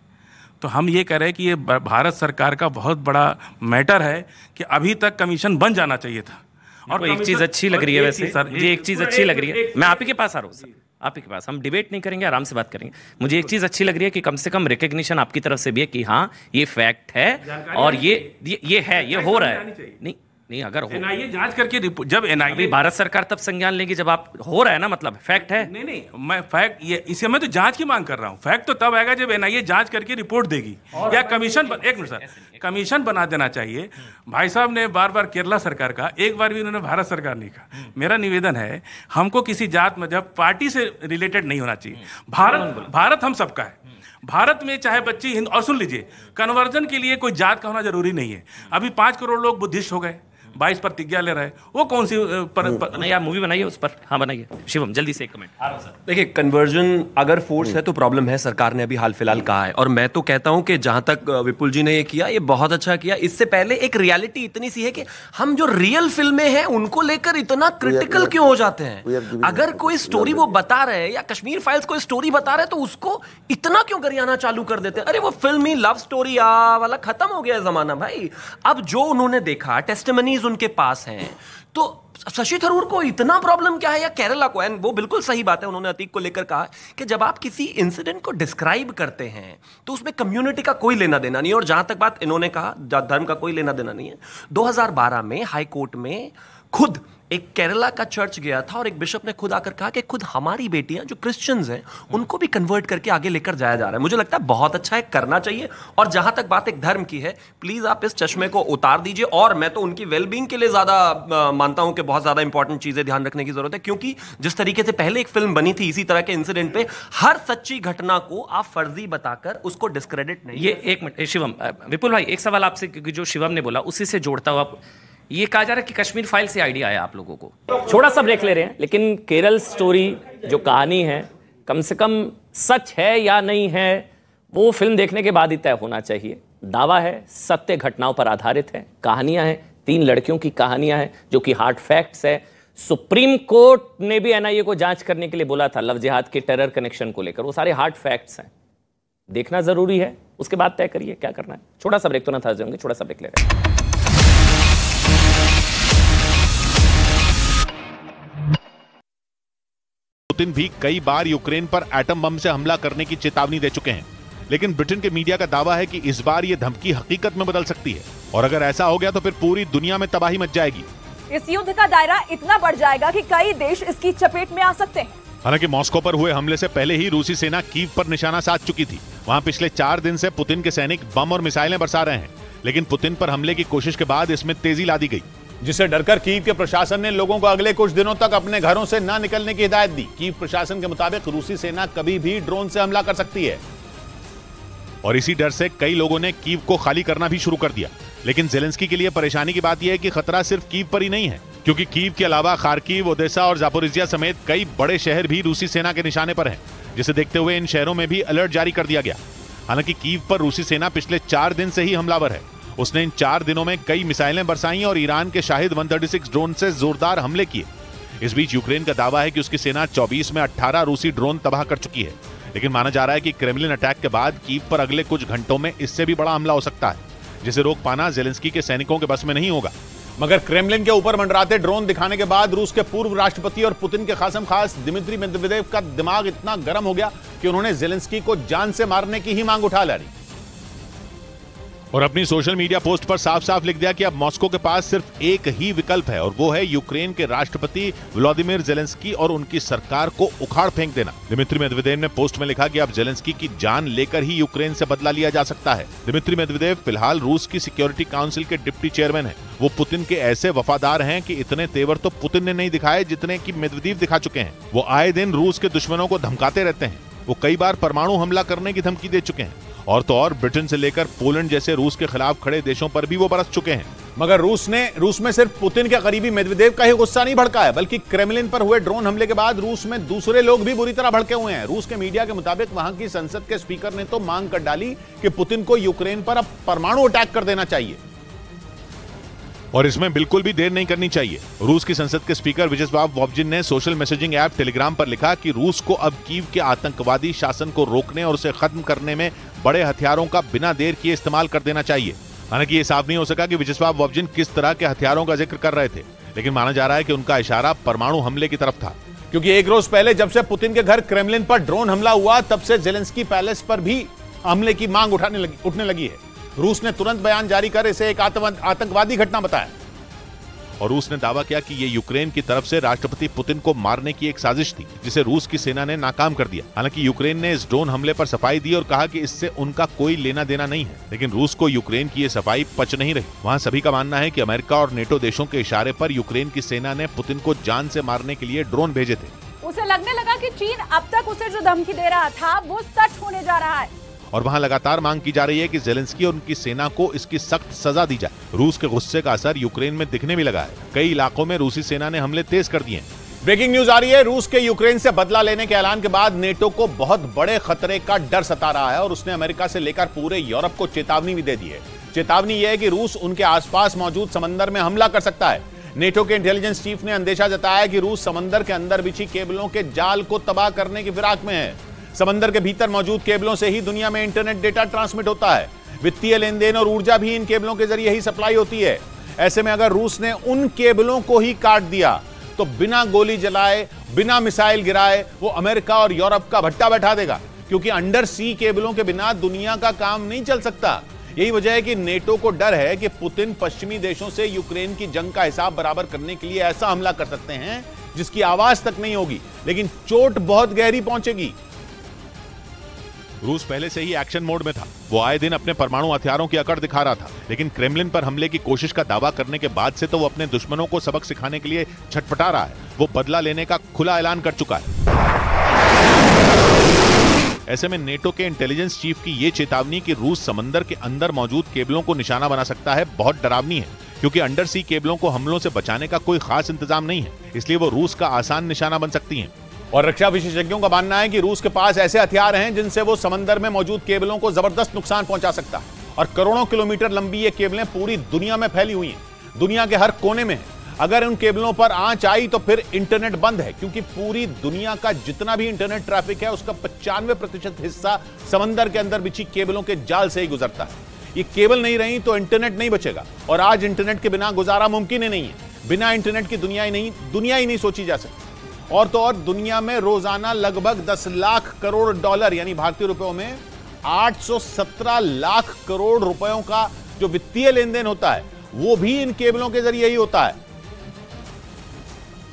Speaker 15: तो हम ये कह रहे हैं कि ये भारत सरकार का बहुत बड़ा मैटर है कि अभी तक कमीशन बन जाना चाहिए था।
Speaker 12: और एक चीज़ अच्छी लग रही है वैसे सर, ये एक चीज़ अच्छी लग रही है। मैं आप ही के पास आ रहा हूँ सर, आप ही के पास। हम डिबेट नहीं करेंगे, आराम से बात करेंगे। मुझे एक चीज़ अच्छी लग रही है कि कम से कम रिकग्निशन आपकी तरफ से भी है कि हाँ ये फैक्ट है और ये है, ये हो रहा है। नहीं, अगर
Speaker 15: NIA जांच करके जब NIA
Speaker 12: भारत सरकार तब संज्ञान लेगी जब आप हो रहा है ना, मतलब फैक्ट है।
Speaker 15: नहीं, मैं फैक्ट ये इसे मैं तो जांच की मांग कर रहा हूँ। फैक्ट तो तब आएगा जब NIA जांच करके रिपोर्ट देगी या कमीशन। एक मिनट सर, कमीशन बना देना चाहिए। भाई साहब ने बार बार केरला सरकार का, एक बार भी उन्होंने भारत सरकार नहीं कहा। मेरा निवेदन है, हमको किसी जात मजहब पार्टी से रिलेटेड नहीं होना चाहिए। भारत हम सबका है। भारत में चाहे बच्चे हिंदू, और सुन लीजिए, कन्वर्जन के लिए कोई जात का होना जरूरी नहीं है। अभी 5 करोड़ लोग बुद्धिस्ट हो गए, 22 प्रतिज्ञा ले रहे हैं, वो कौन सी
Speaker 12: नहीं यार, मूवी बनाइए उस पर। हाँ बनाइए। शिवम जल्दी से एक कमेंट।
Speaker 16: देखिए, कन्वर्जन अगर फोर्स है तो प्रॉब्लम है, सरकार ने अभी हाल फिलहाल कहा है। और मैं तो कहता हूं कि जहां तक विपुल जी ने ये किया, ये बहुत अच्छा किया। इससे पहले एक रियलिटी इतनी सी है कि हम जो रियल फिल्में हैं उनको लेकर इतना क्रिटिकल क्यों हो जाते हैं। अगर कोई स्टोरी वो बता रहे या कश्मीर फाइल्स कोई स्टोरी बता रहे तो उसको इतना क्यों गरियाना चालू कर देते हैं। अरे वो फिल्मी लव स्टोरी वाला खत्म हो गया जमाना भाई। अब जो उन्होंने देखा, टेस्टिमनीज उनके पास हैं, तो शशि थरूर को इतना प्रॉब्लम क्या है, या केरला को। एंड वो बिल्कुल सही बात है, उन्होंने अतीक को लेकर कहा कि जब आप किसी इंसिडेंट को डिस्क्राइब करते हैं तो उसमें कम्युनिटी का कोई लेना देना नहीं है। और जहां तक बात इन्होंने कहा, धर्म का कोई लेना देना नहीं है। 2012 में हाई कोर्ट में खुद एक केरला का चर्च गया था और एक बिशप ने खुद आकर कहा कि खुद हमारी बेटियां जो क्रिश्चियंस हैं उनको भी कन्वर्ट करके आगे लेकर जाया जा रहा है। मुझे लगता है बहुत अच्छा है, करना चाहिए। और जहां तक बात एक धर्म की है, प्लीज आप इस चश्मे को उतार दीजिए। और मैं तो उनकी वेलबींग के लिए ज्यादा मानता हूं कि बहुत ज्यादा इंपॉर्टेंट चीजें ध्यान रखने की जरूरत है, क्योंकि जिस तरीके से पहले एक फिल्म बनी थी इसी तरह के इंसिडेंट पे, हर सच्ची घटना को आप फर्जी बताकर उसको डिस्क्रेडिट नहीं।
Speaker 12: ये एक मिनट शिवम, विपुल भाई एक सवाल आपसे, क्योंकि जो शिवम ने बोला उसी से जोड़ता हुआ, ये कहा जा रहा है कि कश्मीर फाइल से आइडिया आया आप लोगों को। छोटा सा ब्रेक ले रहे हैं, लेकिन केरल स्टोरी जो कहानी है कम से कम सच है या नहीं है वो फिल्म देखने के बाद ही तय होना चाहिए। दावा है सत्य घटनाओं पर आधारित है, कहानियां हैं, 3 लड़कियों की कहानियां हैं जो कि हार्ड फैक्ट्स है। सुप्रीम कोर्ट ने भी एनआईए को जांच करने के लिए बोला था लव जिहाद के टेरर कनेक्शन को लेकर, वो सारे हार्ड फैक्ट्स हैं, देखना जरूरी है, उसके बाद तय करिए क्या करना है। छोटा सा ब्रेक तो ना था जाऊंगे, छोटा सा ब्रेक ले रहे हैं।
Speaker 17: पुतिन भी कई बार यूक्रेन पर एटम बम से हमला करने की चेतावनी दे चुके हैं, लेकिन ब्रिटेन के मीडिया का दावा है कि इस बार यह धमकी हकीकत में बदल सकती है, और अगर ऐसा हो गया तो फिर पूरी दुनिया में तबाही मच जाएगी।
Speaker 18: इस युद्ध का दायरा इतना बढ़ जाएगा कि कई देश इसकी चपेट में आ सकते हैं।
Speaker 17: हालांकि मॉस्को पर हुए हमले से पहले ही रूसी सेना कीव पर निशाना साध चुकी थी। वहां पिछले 4 दिन से पुतिन के सैनिक बम और मिसाइलें बरसा रहे हैं, लेकिन पुतिन पर हमले की कोशिश के बाद इसमें तेजी ला दी गई,
Speaker 19: जिससे डरकर कीव के प्रशासन ने लोगों को अगले कुछ दिनों तक अपने घरों से न निकलने की हिदायत दी। कीव प्रशासन के मुताबिक रूसी सेना कभी भी ड्रोन से हमला कर सकती है,
Speaker 17: और इसी डर से कई लोगों ने कीव को खाली करना भी शुरू कर दिया। लेकिन जेलेंस्की के लिए परेशानी की बात यह है कि खतरा सिर्फ कीव पर ही नहीं है, क्योंकि कीव के अलावा खार्किव, ओदेसा और जापोरिजिया समेत कई बड़े शहर भी रूसी सेना के निशाने पर हैं, जिसे देखते हुए इन शहरों में भी अलर्ट जारी कर दिया गया। हालांकि कीव पर रूसी सेना पिछले 4 दिन से ही हमलावर है। उसने इन 4 दिनों में कई मिसाइलें बरसाई और ईरान के शाहिद 136 ड्रोन से जोरदार हमले किए। इस बीच यूक्रेन का दावा है कि उसकी सेना 24 में 18 रूसी ड्रोन तबाह कर चुकी है, लेकिन माना जा रहा है कि क्रेमलिन अटैक के बाद कीव पर अगले कुछ घंटों में इससे भी बड़ा हमला हो सकता है, जिसे रोक पाना जेलेंस्की के सैनिकों के बस में नहीं होगा।
Speaker 19: मगर क्रेमलिन के ऊपर मंडराते ड्रोन दिखाने के बाद रूस के पूर्व राष्ट्रपति और पुतिन के खासम खास दिमित्री मेदवेदेव का दिमाग इतना गर्म हो गया कि उन्होंने जेलेंस्की को जान से मारने की ही मांग उठा ली
Speaker 17: और अपनी सोशल मीडिया पोस्ट पर साफ साफ लिख दिया कि अब मॉस्को के पास सिर्फ एक ही विकल्प है, और वो है यूक्रेन के राष्ट्रपति व्लादिमीर जेलेंस्की और उनकी सरकार को उखाड़ फेंक देना। दिमित्री मेदवेदेव ने पोस्ट में लिखा कि अब जेलेंस्की की जान लेकर ही यूक्रेन से बदला लिया जा सकता है। दिमित्री मेदवेदेव फिलहाल रूस की सिक्योरिटी काउंसिल के डिप्टी चेयरमैन हैं। वो पुतिन के ऐसे वफादार हैं कि इतने तेवर तो पुतिन ने नहीं दिखाए जितने कि मेदवेदेव दिखा चुके हैं। वो आए दिन रूस के दुश्मनों को धमकाते रहते हैं। वो कई बार परमाणु हमला करने की धमकी दे चुके हैं, और तो और ब्रिटेन से लेकर पोलैंड जैसे रूस के खिलाफ खड़े देशों पर भी वो बरस चुके हैं।
Speaker 19: मगर रूस में सिर्फ पुतिन के करीबी मेदवेदेव का ही गुस्सा नहीं भड़का है, बल्कि क्रेमलिन पर हुए ड्रोन हमले के बाद रूस में दूसरे लोग भी बुरी तरह भड़के हुए हैं। रूस के मीडिया के मुताबिक वहां की संसद के स्पीकर ने तो मांग कर डाली कि पुतिन को यूक्रेन पर अब परमाणु अटैक कर देना चाहिए,
Speaker 17: और इसमें बिल्कुल भी देर नहीं करनी चाहिए। रूस की संसद के स्पीकर वियाचेस्लाव वोल्जिन ने सोशल मैसेजिंग ऐप टेलीग्राम पर लिखा कि रूस को अब कीव के आतंकवादी शासन को रोकने और उसे खत्म करने में बड़े हथियारों का बिना देर किए इस्तेमाल कर देना चाहिए। हालांकि ये साफ नहीं हो सका कि वियाचेस्लाव वोल्जिन किस तरह के हथियारों का जिक्र कर रहे थे, लेकिन माना जा रहा है कि उनका इशारा परमाणु हमले की तरफ था,
Speaker 19: क्योंकि एक रोज पहले जब से पुतिन के घर क्रेमलिन पर ड्रोन हमला हुआ तब से जेलेंस्की पैलेस पर भी हमले की मांग उठने लगी है। रूस ने तुरंत बयान जारी कर इसे एक आतंकवादी घटना बताया,
Speaker 17: और रूस ने दावा किया कि ये यूक्रेन की तरफ से राष्ट्रपति पुतिन को मारने की एक साजिश थी, जिसे रूस की सेना ने नाकाम कर दिया। हालांकि यूक्रेन ने इस ड्रोन हमले पर सफाई दी और कहा कि इससे उनका कोई लेना देना नहीं है, लेकिन रूस को यूक्रेन की ये सफाई पच नहीं रही। वहां सभी का मानना है कि अमेरिका और नेटो देशों के इशारे पर यूक्रेन की सेना ने पुतिन को जान से मारने के लिए ड्रोन भेजे थे।
Speaker 18: उसे लगने लगा कि चीन अब तक उसे जो धमकी दे रहा था वो सच होने जा रहा है,
Speaker 17: और वहां लगातार मांग की जा रही है कि जेलेंस्की और उनकी सेना को इसकी सख्त सजा दी जाए। रूस के गुस्से का असर यूक्रेन में दिखने भी लगा है। कई इलाकों में रूसी सेना ने हमले तेज कर दिए हैं।
Speaker 19: ब्रेकिंग न्यूज आ रही है, रूस के यूक्रेन से बदला लेने के ऐलान के बाद नेटो को बहुत बड़े खतरे का डर सता रहा है, और उसने अमेरिका से लेकर पूरे यूरोप को चेतावनी भी दे दी है। चेतावनी यह है कि रूस उनके आसपास मौजूद समंदर में हमला कर सकता है। नेटो के इंटेलिजेंस चीफ ने अंदेशा जताया कि रूस समंदर के अंदर बिछी केबलों के जाल को तबाह करने की फिराक में है। समंदर के भीतर मौजूद केबलों से ही दुनिया में इंटरनेट डेटा ट्रांसमिट होता है। वित्तीय लेन देन और ऊर्जा भी इन केबलों के जरिए ही सप्लाई होती है। ऐसे में अगर रूस ने उन केबलों को ही काट दिया तो बिना गोली जलाए, बिना मिसाइल गिराए वो अमेरिका और यूरोप का भट्टा बैठा देगा, क्योंकि अंडर सी केबलों के बिना दुनिया का काम नहीं चल सकता। यही वजह है कि नेटो को डर है कि पुतिन पश्चिमी देशों से यूक्रेन की जंग का हिसाब बराबर करने के लिए ऐसा हमला कर सकते हैं जिसकी आवाज तक नहीं होगी, लेकिन चोट बहुत गहरी पहुंचेगी।
Speaker 17: रूस पहले से ही एक्शन मोड में था। वो आए दिन अपने परमाणु हथियारों की अकड़ दिखा रहा था, लेकिन क्रेमलिन पर हमले की कोशिश का दावा करने के बाद से तो वो अपने दुश्मनों को सबक सिखाने के लिए छटपटा रहा है। वो बदला लेने का खुला ऐलान कर चुका है। ऐसे में नेटो के इंटेलिजेंस चीफ की ये चेतावनी कि रूस समंदर के अंदर मौजूद केबलों को निशाना बना सकता है बहुत डरावनी है, क्योंकि अंडर सी केबलों को हमलों से बचाने का कोई खास इंतजाम नहीं है, इसलिए वो रूस का आसान निशाना बन सकती हैं।
Speaker 19: और रक्षा विशेषज्ञों का मानना है कि रूस के पास ऐसे हथियार हैं जिनसे वो समंदर में मौजूद केबलों को जबरदस्त नुकसान पहुंचा सकता है। और करोड़ों किलोमीटर लंबी ये केबलें पूरी दुनिया में फैली हुई हैं, दुनिया के हर कोने में है। अगर उन केबलों पर आंच आई तो फिर इंटरनेट बंद है, क्योंकि पूरी दुनिया का जितना भी इंटरनेट ट्रैफिक है उसका 95% हिस्सा समंदर के अंदर बिछी केबलों के जाल से ही गुजरता है। ये केबल नहीं रही तो इंटरनेट नहीं बचेगा, और आज इंटरनेट के बिना गुजारा मुमकिन ही नहीं है। बिना इंटरनेट की दुनिया ही नहीं सोची जा सकती। और तो और दुनिया में रोजाना लगभग 10 लाख करोड़ डॉलर यानी भारतीय रुपयों में 817 लाख करोड़ रुपयों का जो वित्तीय लेन देन होता है वो भी इन केबलों के जरिए ही होता है।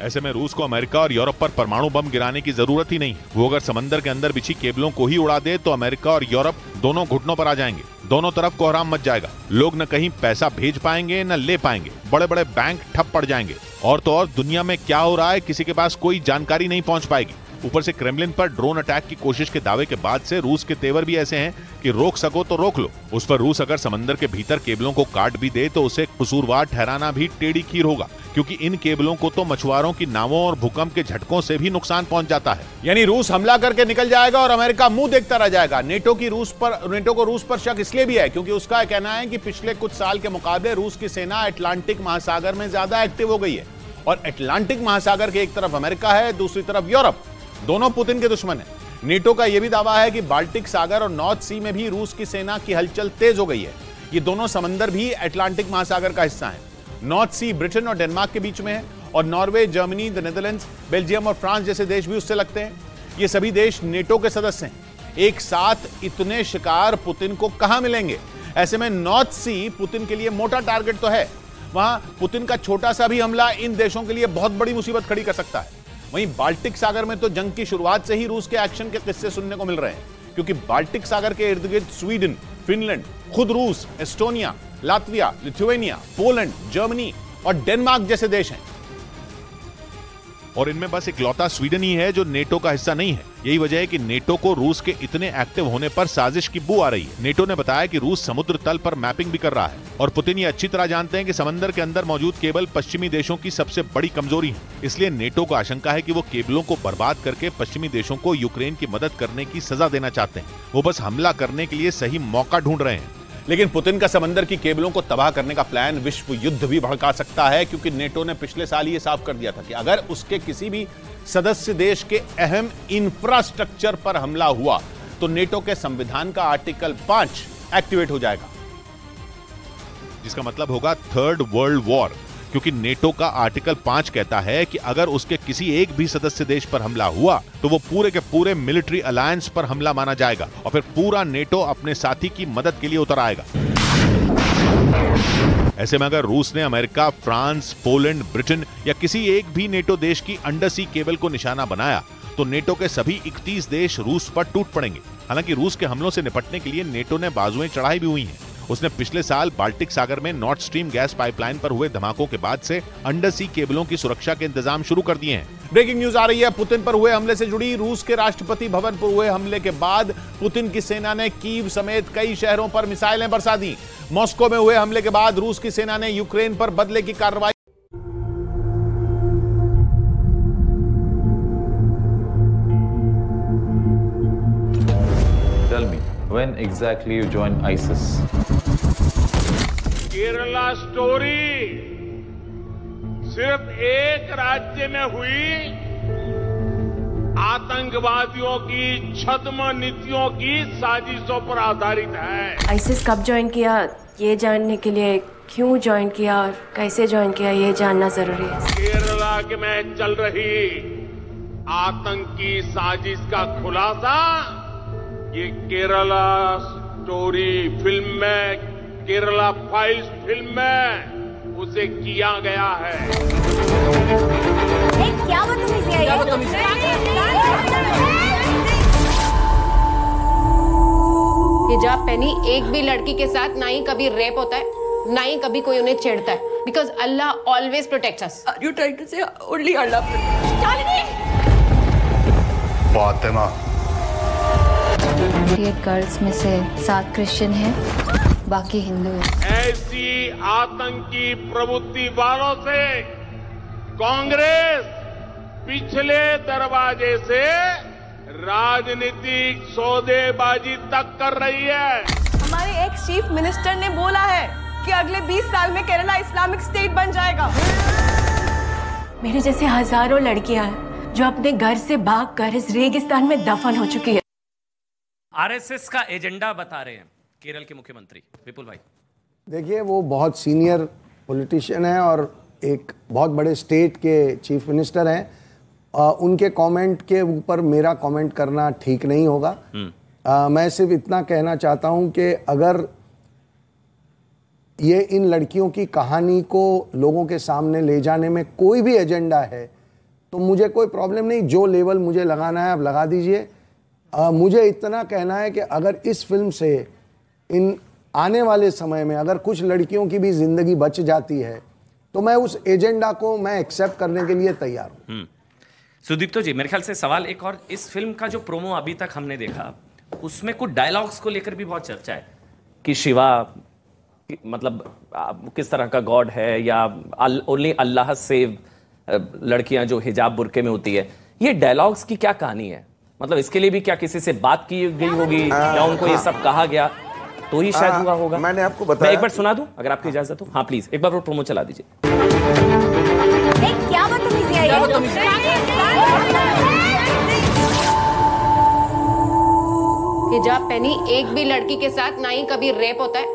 Speaker 17: ऐसे में रूस को अमेरिका और यूरोप पर परमाणु बम गिराने की जरूरत ही नहीं। वो अगर समंदर के अंदर बिछी केबलों को ही उड़ा दे तो अमेरिका और यूरोप दोनों घुटनों पर आ जाएंगे। दोनों तरफ कोहराम मच जाएगा। लोग न कहीं पैसा भेज पाएंगे न ले पाएंगे। बड़े बड़े बैंक ठप पड़ जाएंगे। और तो और दुनिया में क्या हो रहा है किसी के पास कोई जानकारी नहीं पहुंच पाएगी। ऊपर से क्रेमलिन पर ड्रोन अटैक की कोशिश के दावे के बाद से रूस के तेवर भी ऐसे हैं कि रोक सको तो रोक लो। उस पर रूस अगर समंदर के भीतर केबलों को काट भी दे तो उसे कसूरवार ठहराना भी टेढ़ी खीर होगा, क्योंकि इन केबलों को तो मछुआरों की नावों और भूकंप के झटकों से भी नुकसान पहुंच जाता है।
Speaker 19: यानी रूस हमला करके निकल जाएगा और अमेरिका मुंह देखता रह जाएगा। नेटो को रूस पर शक इसलिए भी है क्योंकि उसका कहना है कि पिछले कुछ साल के मुकाबले रूस की सेना अटलांटिक महासागर में ज्यादा एक्टिव हो गई है। और अटलांटिक महासागर के एक तरफ अमेरिका है, दूसरी तरफ यूरोप। दोनों पुतिन के दुश्मन हैं। नेटो का यह भी दावा है कि बाल्टिक सागर और नॉर्थ सी में भी रूस की सेना की हलचल तेज हो गई है। ये दोनों समंदर भी अटलांटिक महासागर का हिस्सा हैं। नॉर्थ सी ब्रिटेन और डेनमार्क के बीच में है, और Norway, Germany, the Netherlands, Belgium और फ्रांस जैसे देश भी उससे लगते हैं। ये सभी देश नेटो के सदस्य हैं। एक साथ इतने शिकार पुतिन को कहां मिलेंगे? ऐसे में नॉर्थ सी पुतिन के लिए मोटा टारगेट तो है। वहां पुतिन का छोटा सा भी हमला इन देशों के लिए बहुत बड़ी मुसीबत खड़ी कर सकता है। वहीं बाल्टिक सागर में तो जंग की शुरुआत से ही रूस के एक्शन के किस्से सुनने को मिल रहे हैं, क्योंकि बाल्टिक सागर के इर्द गिर्द स्वीडन, फिनलैंड, खुद रूस, Estonia, Latvia, Lithuania, Poland, Germany और डेनमार्क जैसे देश हैं।
Speaker 17: और इनमें बस इकलौता स्वीडन ही है जो नेटो का हिस्सा नहीं है। यही वजह है कि नेटो को रूस के इतने एक्टिव होने पर साजिश की बू आ रही है। नेटो ने बताया कि रूस समुद्र तल पर मैपिंग भी कर रहा है, और पुतिन ये अच्छी तरह जानते हैं कि समंदर के अंदर मौजूद केबल पश्चिमी देशों की सबसे बड़ी कमजोरी है। इसलिए नेटो को आशंका है कि वो केबलों को बर्बाद करके पश्चिमी देशों को यूक्रेन की मदद करने की सजा देना चाहते हैं। वो बस हमला करने के लिए सही मौका ढूंढ रहे हैं।
Speaker 19: लेकिन पुतिन का समंदर की केबलों को तबाह करने का प्लान विश्व युद्ध भी भड़का सकता है, क्योंकि नेटो ने पिछले साल ये साफ कर दिया था कि अगर उसके किसी भी सदस्य देश के अहम इंफ्रास्ट्रक्चर पर हमला हुआ तो नेटो के संविधान का आर्टिकल 5 एक्टिवेट हो जाएगा,
Speaker 17: जिसका मतलब होगा थर्ड वर्ल्ड वॉर। क्योंकि नेटो का आर्टिकल 5 कहता है कि अगर उसके किसी एक भी सदस्य देश पर हमला हुआ तो वो पूरे के पूरे मिलिट्री अलायंस पर हमला माना जाएगा, और फिर पूरा नेटो अपने साथी की मदद के लिए उतर आएगा। ऐसे में अगर रूस ने अमेरिका, फ्रांस, पोलैंड, ब्रिटेन या किसी एक भी नेटो देश की अंडर सी केबल को निशाना बनाया तो नेटो के सभी 31 देश रूस पर टूट पड़ेंगे। हालांकि रूस के हमलों से निपटने के लिए नेटो ने बाजुएं चढ़ाई भी हुई हैं। उसने पिछले साल बाल्टिक सागर में नॉर्थ स्ट्रीम गैस पाइपलाइन पर हुए धमाकों के बाद से अंडर सी केबलों की सुरक्षा के इंतजाम शुरू कर दिए हैं।
Speaker 19: ब्रेकिंग न्यूज आ रही है पुतिन पर हुए हमले से जुड़ी। रूस के राष्ट्रपति भवन पर हुए हमले के बाद पुतिन की सेना ने कीव समेत कई शहरों पर मिसाइलें बरसा दी। मॉस्को में हुए हमले के बाद रूस की सेना ने यूक्रेन पर बदले की कार्रवाई।
Speaker 20: Tell me, when exactly you joined ISIS?
Speaker 1: Kerala story सिर्फ एक राज्य में हुई आतंकवादियों की छद्म नीतियों की साजिशों पर आधारित है।
Speaker 4: आईसिस कब ज्वाइन किया ये जानने के लिए, क्यों ज्वाइन किया और कैसे ज्वाइन किया ये जानना जरूरी है।
Speaker 1: केरला के में चल रही आतंकी साजिश का खुलासा ये केरला स्टोरी फिल्म में केरला फाइल्स फिल्म में उसे किया गया है।
Speaker 18: क्या बदतमीजी है
Speaker 7: हिजाब पहनी एक भी लड़की के साथ ना ही कभी रेप होता है, ना ही कभी कोई उन्हें छेड़ता है, because Allah always protects us. Are you trying to say only Allah protects?
Speaker 11: Fatima,
Speaker 5: 8 girls में से 7 क्रिश्चियन हैं, बाकी हिंदू हैं।
Speaker 1: ऐसी आतंकी प्रवृत्ति वालों से कांग्रेस पिछले दरवाजे से राजनीतिक सौदेबाजी तक कर रही है।
Speaker 9: हमारे एक्स चीफ मिनिस्टर ने बोला है कि अगले 20 साल में केरला इस्लामिक स्टेट बन जाएगा।
Speaker 4: मेरे जैसे हजारों लड़कियां हैं जो अपने घर से भागकर इस रेगिस्तान में दफन हो चुकी है।
Speaker 12: आरएसएस का एजेंडा बता रहे हैं केरल के मुख्यमंत्री विपुल भाई।
Speaker 2: देखिए, वो बहुत सीनियर पॉलिटिशियन है और एक बहुत बड़े स्टेट के चीफ मिनिस्टर हैं। उनके कमेंट के ऊपर मेरा कमेंट करना ठीक नहीं होगा। मैं सिर्फ इतना कहना चाहता हूं कि अगर ये इन लड़कियों की कहानी को लोगों के सामने ले जाने में कोई भी एजेंडा है तो मुझे कोई प्रॉब्लम नहीं। जो लेवल मुझे लगाना है आप लगा दीजिए। मुझे इतना कहना है कि अगर इस फिल्म से इन आने वाले समय में अगर कुछ लड़कियों की भी जिंदगी बच जाती है तो मैं उस एजेंडा को मैं एक्सेप्ट करने के लिए तैयार हूं।
Speaker 12: सुदीप्तो जी, मेरे ख्याल से सवाल एक और, इस फिल्म का जो प्रोमो अभी तक हमने देखा उसमें कुछ डायलॉग्स को लेकर भी बहुत चर्चा है कि शिवा मतलब किस तरह का गॉड है या ओनली अल्लाह सेव लड़कियां जो हिजाब बुर्के में होती है। ये डायलॉग्स की क्या कहानी है? मतलब इसके लिए भी क्या किसी से बात की गई होगी या उनको ये सब कहा गया तो ही शायद हुआ होगा?
Speaker 3: मैंने आपको बताया।
Speaker 12: मैं एक बार सुना दूं अगर आपकी इजाजत हो। हाँ प्लीज एक बार वो प्रोमो चला दीजिए।
Speaker 18: क्या बदतमीजी है
Speaker 7: हिजाब पहनी एक भी लड़की के साथ ना ही कभी रेप होता है,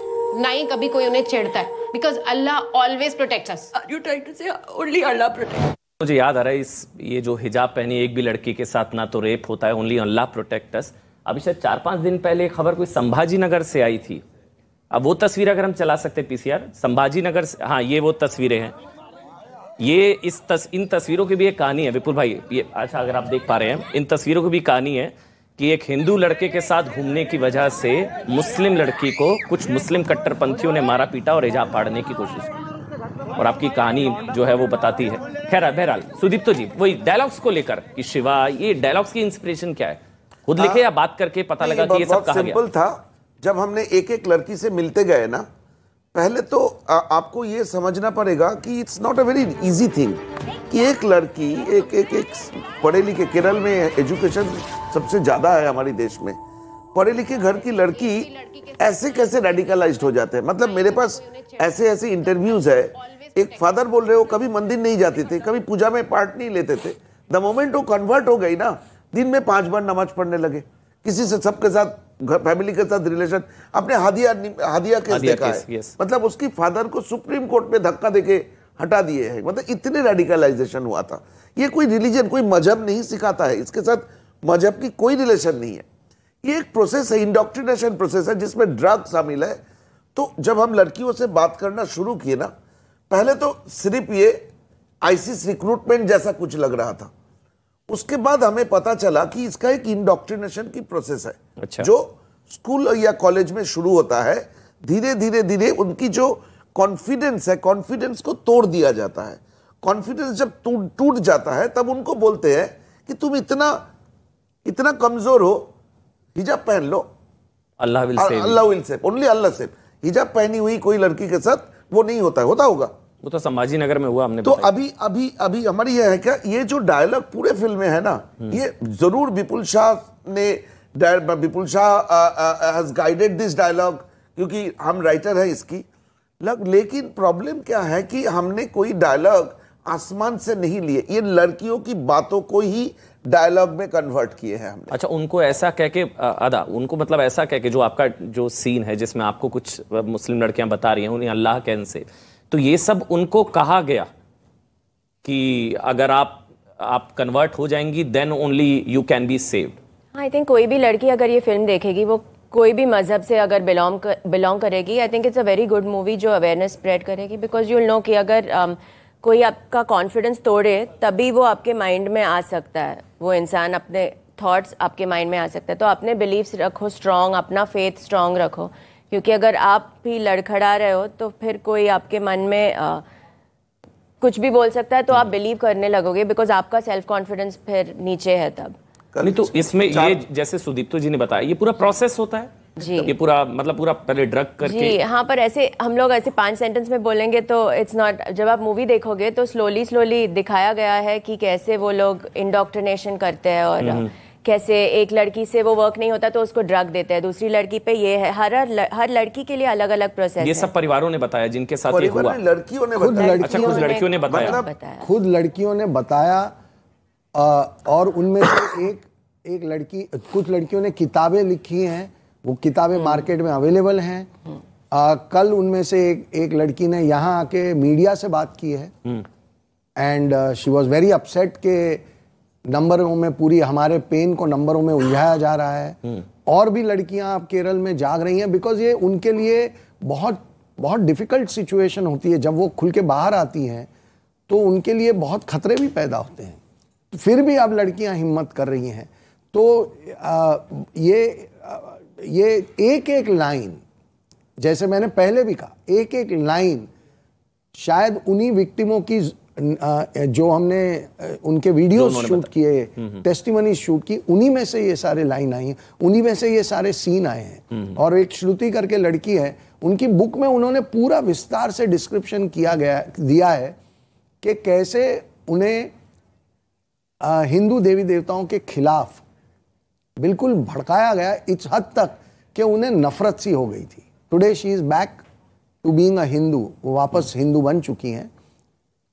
Speaker 7: ना ही कभी कोई उन्हें छेड़ता है, because Allah always protects us. Are you trying to say only Allah protects?
Speaker 12: मुझे याद आ रहा है ये जो हिजाब पहनी एक भी लड़की के साथ ना तो रेप होता है, ओनली अल्लाह प्रोटेक्ट अस। अभी शायद 4-5 दिन पहले खबर कोई संभाजी नगर से आई थी। अब वो तस्वीर अगर हम चला सकते हैं पीसीआर, संभाजी नगर से, हाँ ये वो तस्वीरें हैं। ये इन तस्वीरों की भी एक कहानी है विपुल भाई। ये अच्छा अगर आप देख पा रहे हैं, इन तस्वीरों की भी कहानी है कि एक हिंदू लड़के के साथ घूमने की वजह से मुस्लिम लड़की को कुछ मुस्लिम कट्टरपंथियों ने मारा पीटा और हिजाब फाड़ने की कोशिश की। और आपकी कहानी जो है वो बताती है। खैर बहरहाल सुदीप्तो जी, वही डायलॉग्स को लेकर कि शिवा, ये डायलॉग्स की इंस्पिरेशन क्या है? खुद लिखे या बात करके पता लगा कि ये सब कहा गया?
Speaker 3: सिंपल था। जब हमने एक एक लड़की से मिलते गए ना, पहले तो आपको ये समझना पड़ेगा कि it's not a very easy thing कि एक लड़की एक पढ़े लिखे, केरल में एजुकेशन सबसे ज्यादा है हमारे देश में, पढ़े लिखे घर की लड़की ऐसे कैसे रेडिकलाइज्ड हो जाते हैं। मतलब मेरे पास ऐसे इंटरव्यूज है। एक फादर बोल रहे हो कभी मंदिर नहीं जाते थे, कभी पूजा में पार्ट नहीं लेते थे। द मोमेंट वो कन्वर्ट हो गई ना, दिन में 5 बार नमाज पढ़ने लगे, किसी से सबके साथ फैमिली के साथ रिलेशन। आपने हादिया केस देखा है। मतलब उसकी फादर को सुप्रीम कोर्ट में धक्का देके हटा दिए हैं। मतलब इतने रेडिकलाइजेशन हुआ था। ये कोई रिलीजन, कोई मजहब नहीं सिखाता है, इसके साथ मजहब की कोई रिलेशन नहीं है। ये एक प्रोसेस है, इंडोक्ट्रिनेशन प्रोसेस है जिसमें ड्रग शामिल है। तो जब हम लड़कियों से बात करना शुरू किए ना, पहले तो सिर्फ ये आईसिस रिक्रूटमेंट जैसा कुछ लग रहा था। उसके बाद हमें पता चला कि इसका एक इंडोक्ट्रिनेशन की प्रोसेस है। अच्छा। जो स्कूल या कॉलेज में शुरू होता है, धीरे धीरे उनकी जो कॉन्फिडेंस है, कॉन्फिडेंस को तोड़ दिया जाता है। कॉन्फिडेंस जब टूट जाता है तब उनको बोलते हैं कि तुम इतना कमजोर हो, हिजाब पहन लो, Allah will save, only Allah save. हिजाब पहनी हुई कोई लड़की के साथ वो नहीं होता है, होता होगा।
Speaker 12: वो तो संभाजी नगर में हुआ हमने।
Speaker 3: तो अभी हमारी ये है क्या, ये जो डायलॉग पूरे फिल्म में है ना, ये जरूर Vipul Shah has guided this dialogue, क्योंकि हम राइटर हैं इसकी। लेकिन प्रॉब्लम क्या है कि हमने कोई डायलॉग आसमान से नहीं लिए, ये लड़कियों की बातों को ही डायलॉग में कन्वर्ट किए हैं हमने।
Speaker 12: अच्छा, उनको ऐसा कह के उनको मतलब ऐसा कह के, जो आपका जो सीन है जिसमें आपको कुछ मुस्लिम लड़कियां बता रही हैं उन्हें अल्लाह कहने से, तो ये सब उनको कहा गया कि अगर आप कन्वर्ट हो जाएंगी then only you can be saved.
Speaker 4: I think कोई भी लड़की अगर ये फिल्म देखेगी वो कोई भी मजहब से अगर बिलोंग करेगी, I think it's a very good movie जो अवेयरनेस स्प्रेड करेगी, बिकॉज यू विल नो कि अगर कोई आपका कॉन्फिडेंस तोड़े तभी वो आपके माइंड में आ सकता है, वो इंसान अपने थॉट्स आपके माइंड में आ सकता है। तो अपने बिलीव्स रखो स्ट्रॉन्ग, अपना फेथ स्ट्रॉन्ग रखो, क्योंकि अगर आप भी लड़खड़ा रहे हो तो फिर कोई आपके मन में कुछ भी बोल सकता है, तो आप बिलीव करने लगोगे, बिकॉज आपका सेल्फ कॉन्फिडेंस फिर नीचे है तब।
Speaker 12: नहीं तो इसमें ये जैसे सुदीप्तो जी ने बताया, ये पूरा प्रोसेस होता है
Speaker 4: जी,
Speaker 12: ये पूरा मतलब पूरा पहले ड्रग करके
Speaker 4: जी हाँ, पर ऐसे हम लोग ऐसे 5 सेंटेंस में बोलेंगे तो इट्स नॉट। जब आप मूवी देखोगे तो स्लोली दिखाया गया है कि कैसे वो लोग इंडोक्ट्रिनेशन करते हैं और कैसे एक लड़की से वो वर्क नहीं होता तो उसको ड्रग देते हैं, दूसरी लड़की पे ये है। हर लड़की के लिए अलग अलग प्रोसेस।
Speaker 12: ये सब परिवारों ने बताया जिनके साथ ये हुआ,
Speaker 3: लड़कियों ने
Speaker 12: बताया। अच्छा, कुछ लड़कियों ने बताया,
Speaker 2: खुद लड़कियों ने बताया, और उनमें से एक लड़की, कुछ लड़कियों ने किताबें लिखी हैं, वो किताबें मार्केट में अवेलेबल हैं। कल उनमें से एक लड़की ने यहाँ आके मीडिया से बात की है and she was very upset के नंबरों में, पूरी हमारे पेन को नंबरों में उलझाया जा रहा है। और भी लड़कियां अब केरल में जाग रही हैं, बिकॉज ये उनके लिए बहुत बहुत डिफिकल्ट सिचुएशन होती है। जब वो खुल के बाहर आती हैं तो उनके लिए बहुत खतरे भी पैदा होते हैं, फिर भी अब लड़कियां हिम्मत कर रही हैं। तो ये एक लाइन, जैसे मैंने पहले भी कहा, एक लाइन शायद उन्हीं विक्टिमों की जो हमने उनके वीडियोस शूट किए, टेस्टिमनी शूट की, उन्हीं में से ये सारे लाइन आई हैं, उन्हीं में से ये सारे सीन आए हैं। और एक श्रुति करके लड़की है, उनकी बुक में उन्होंने पूरा विस्तार से डिस्क्रिप्शन दिया है कि कैसे उन्हें हिंदू देवी देवताओं के खिलाफ बिल्कुल भड़काया गया, इस हद तक कि उन्हें नफरत सी हो गई थी। Today she is back to being a Hindu, वो वापस हिंदू बन चुकी हैं।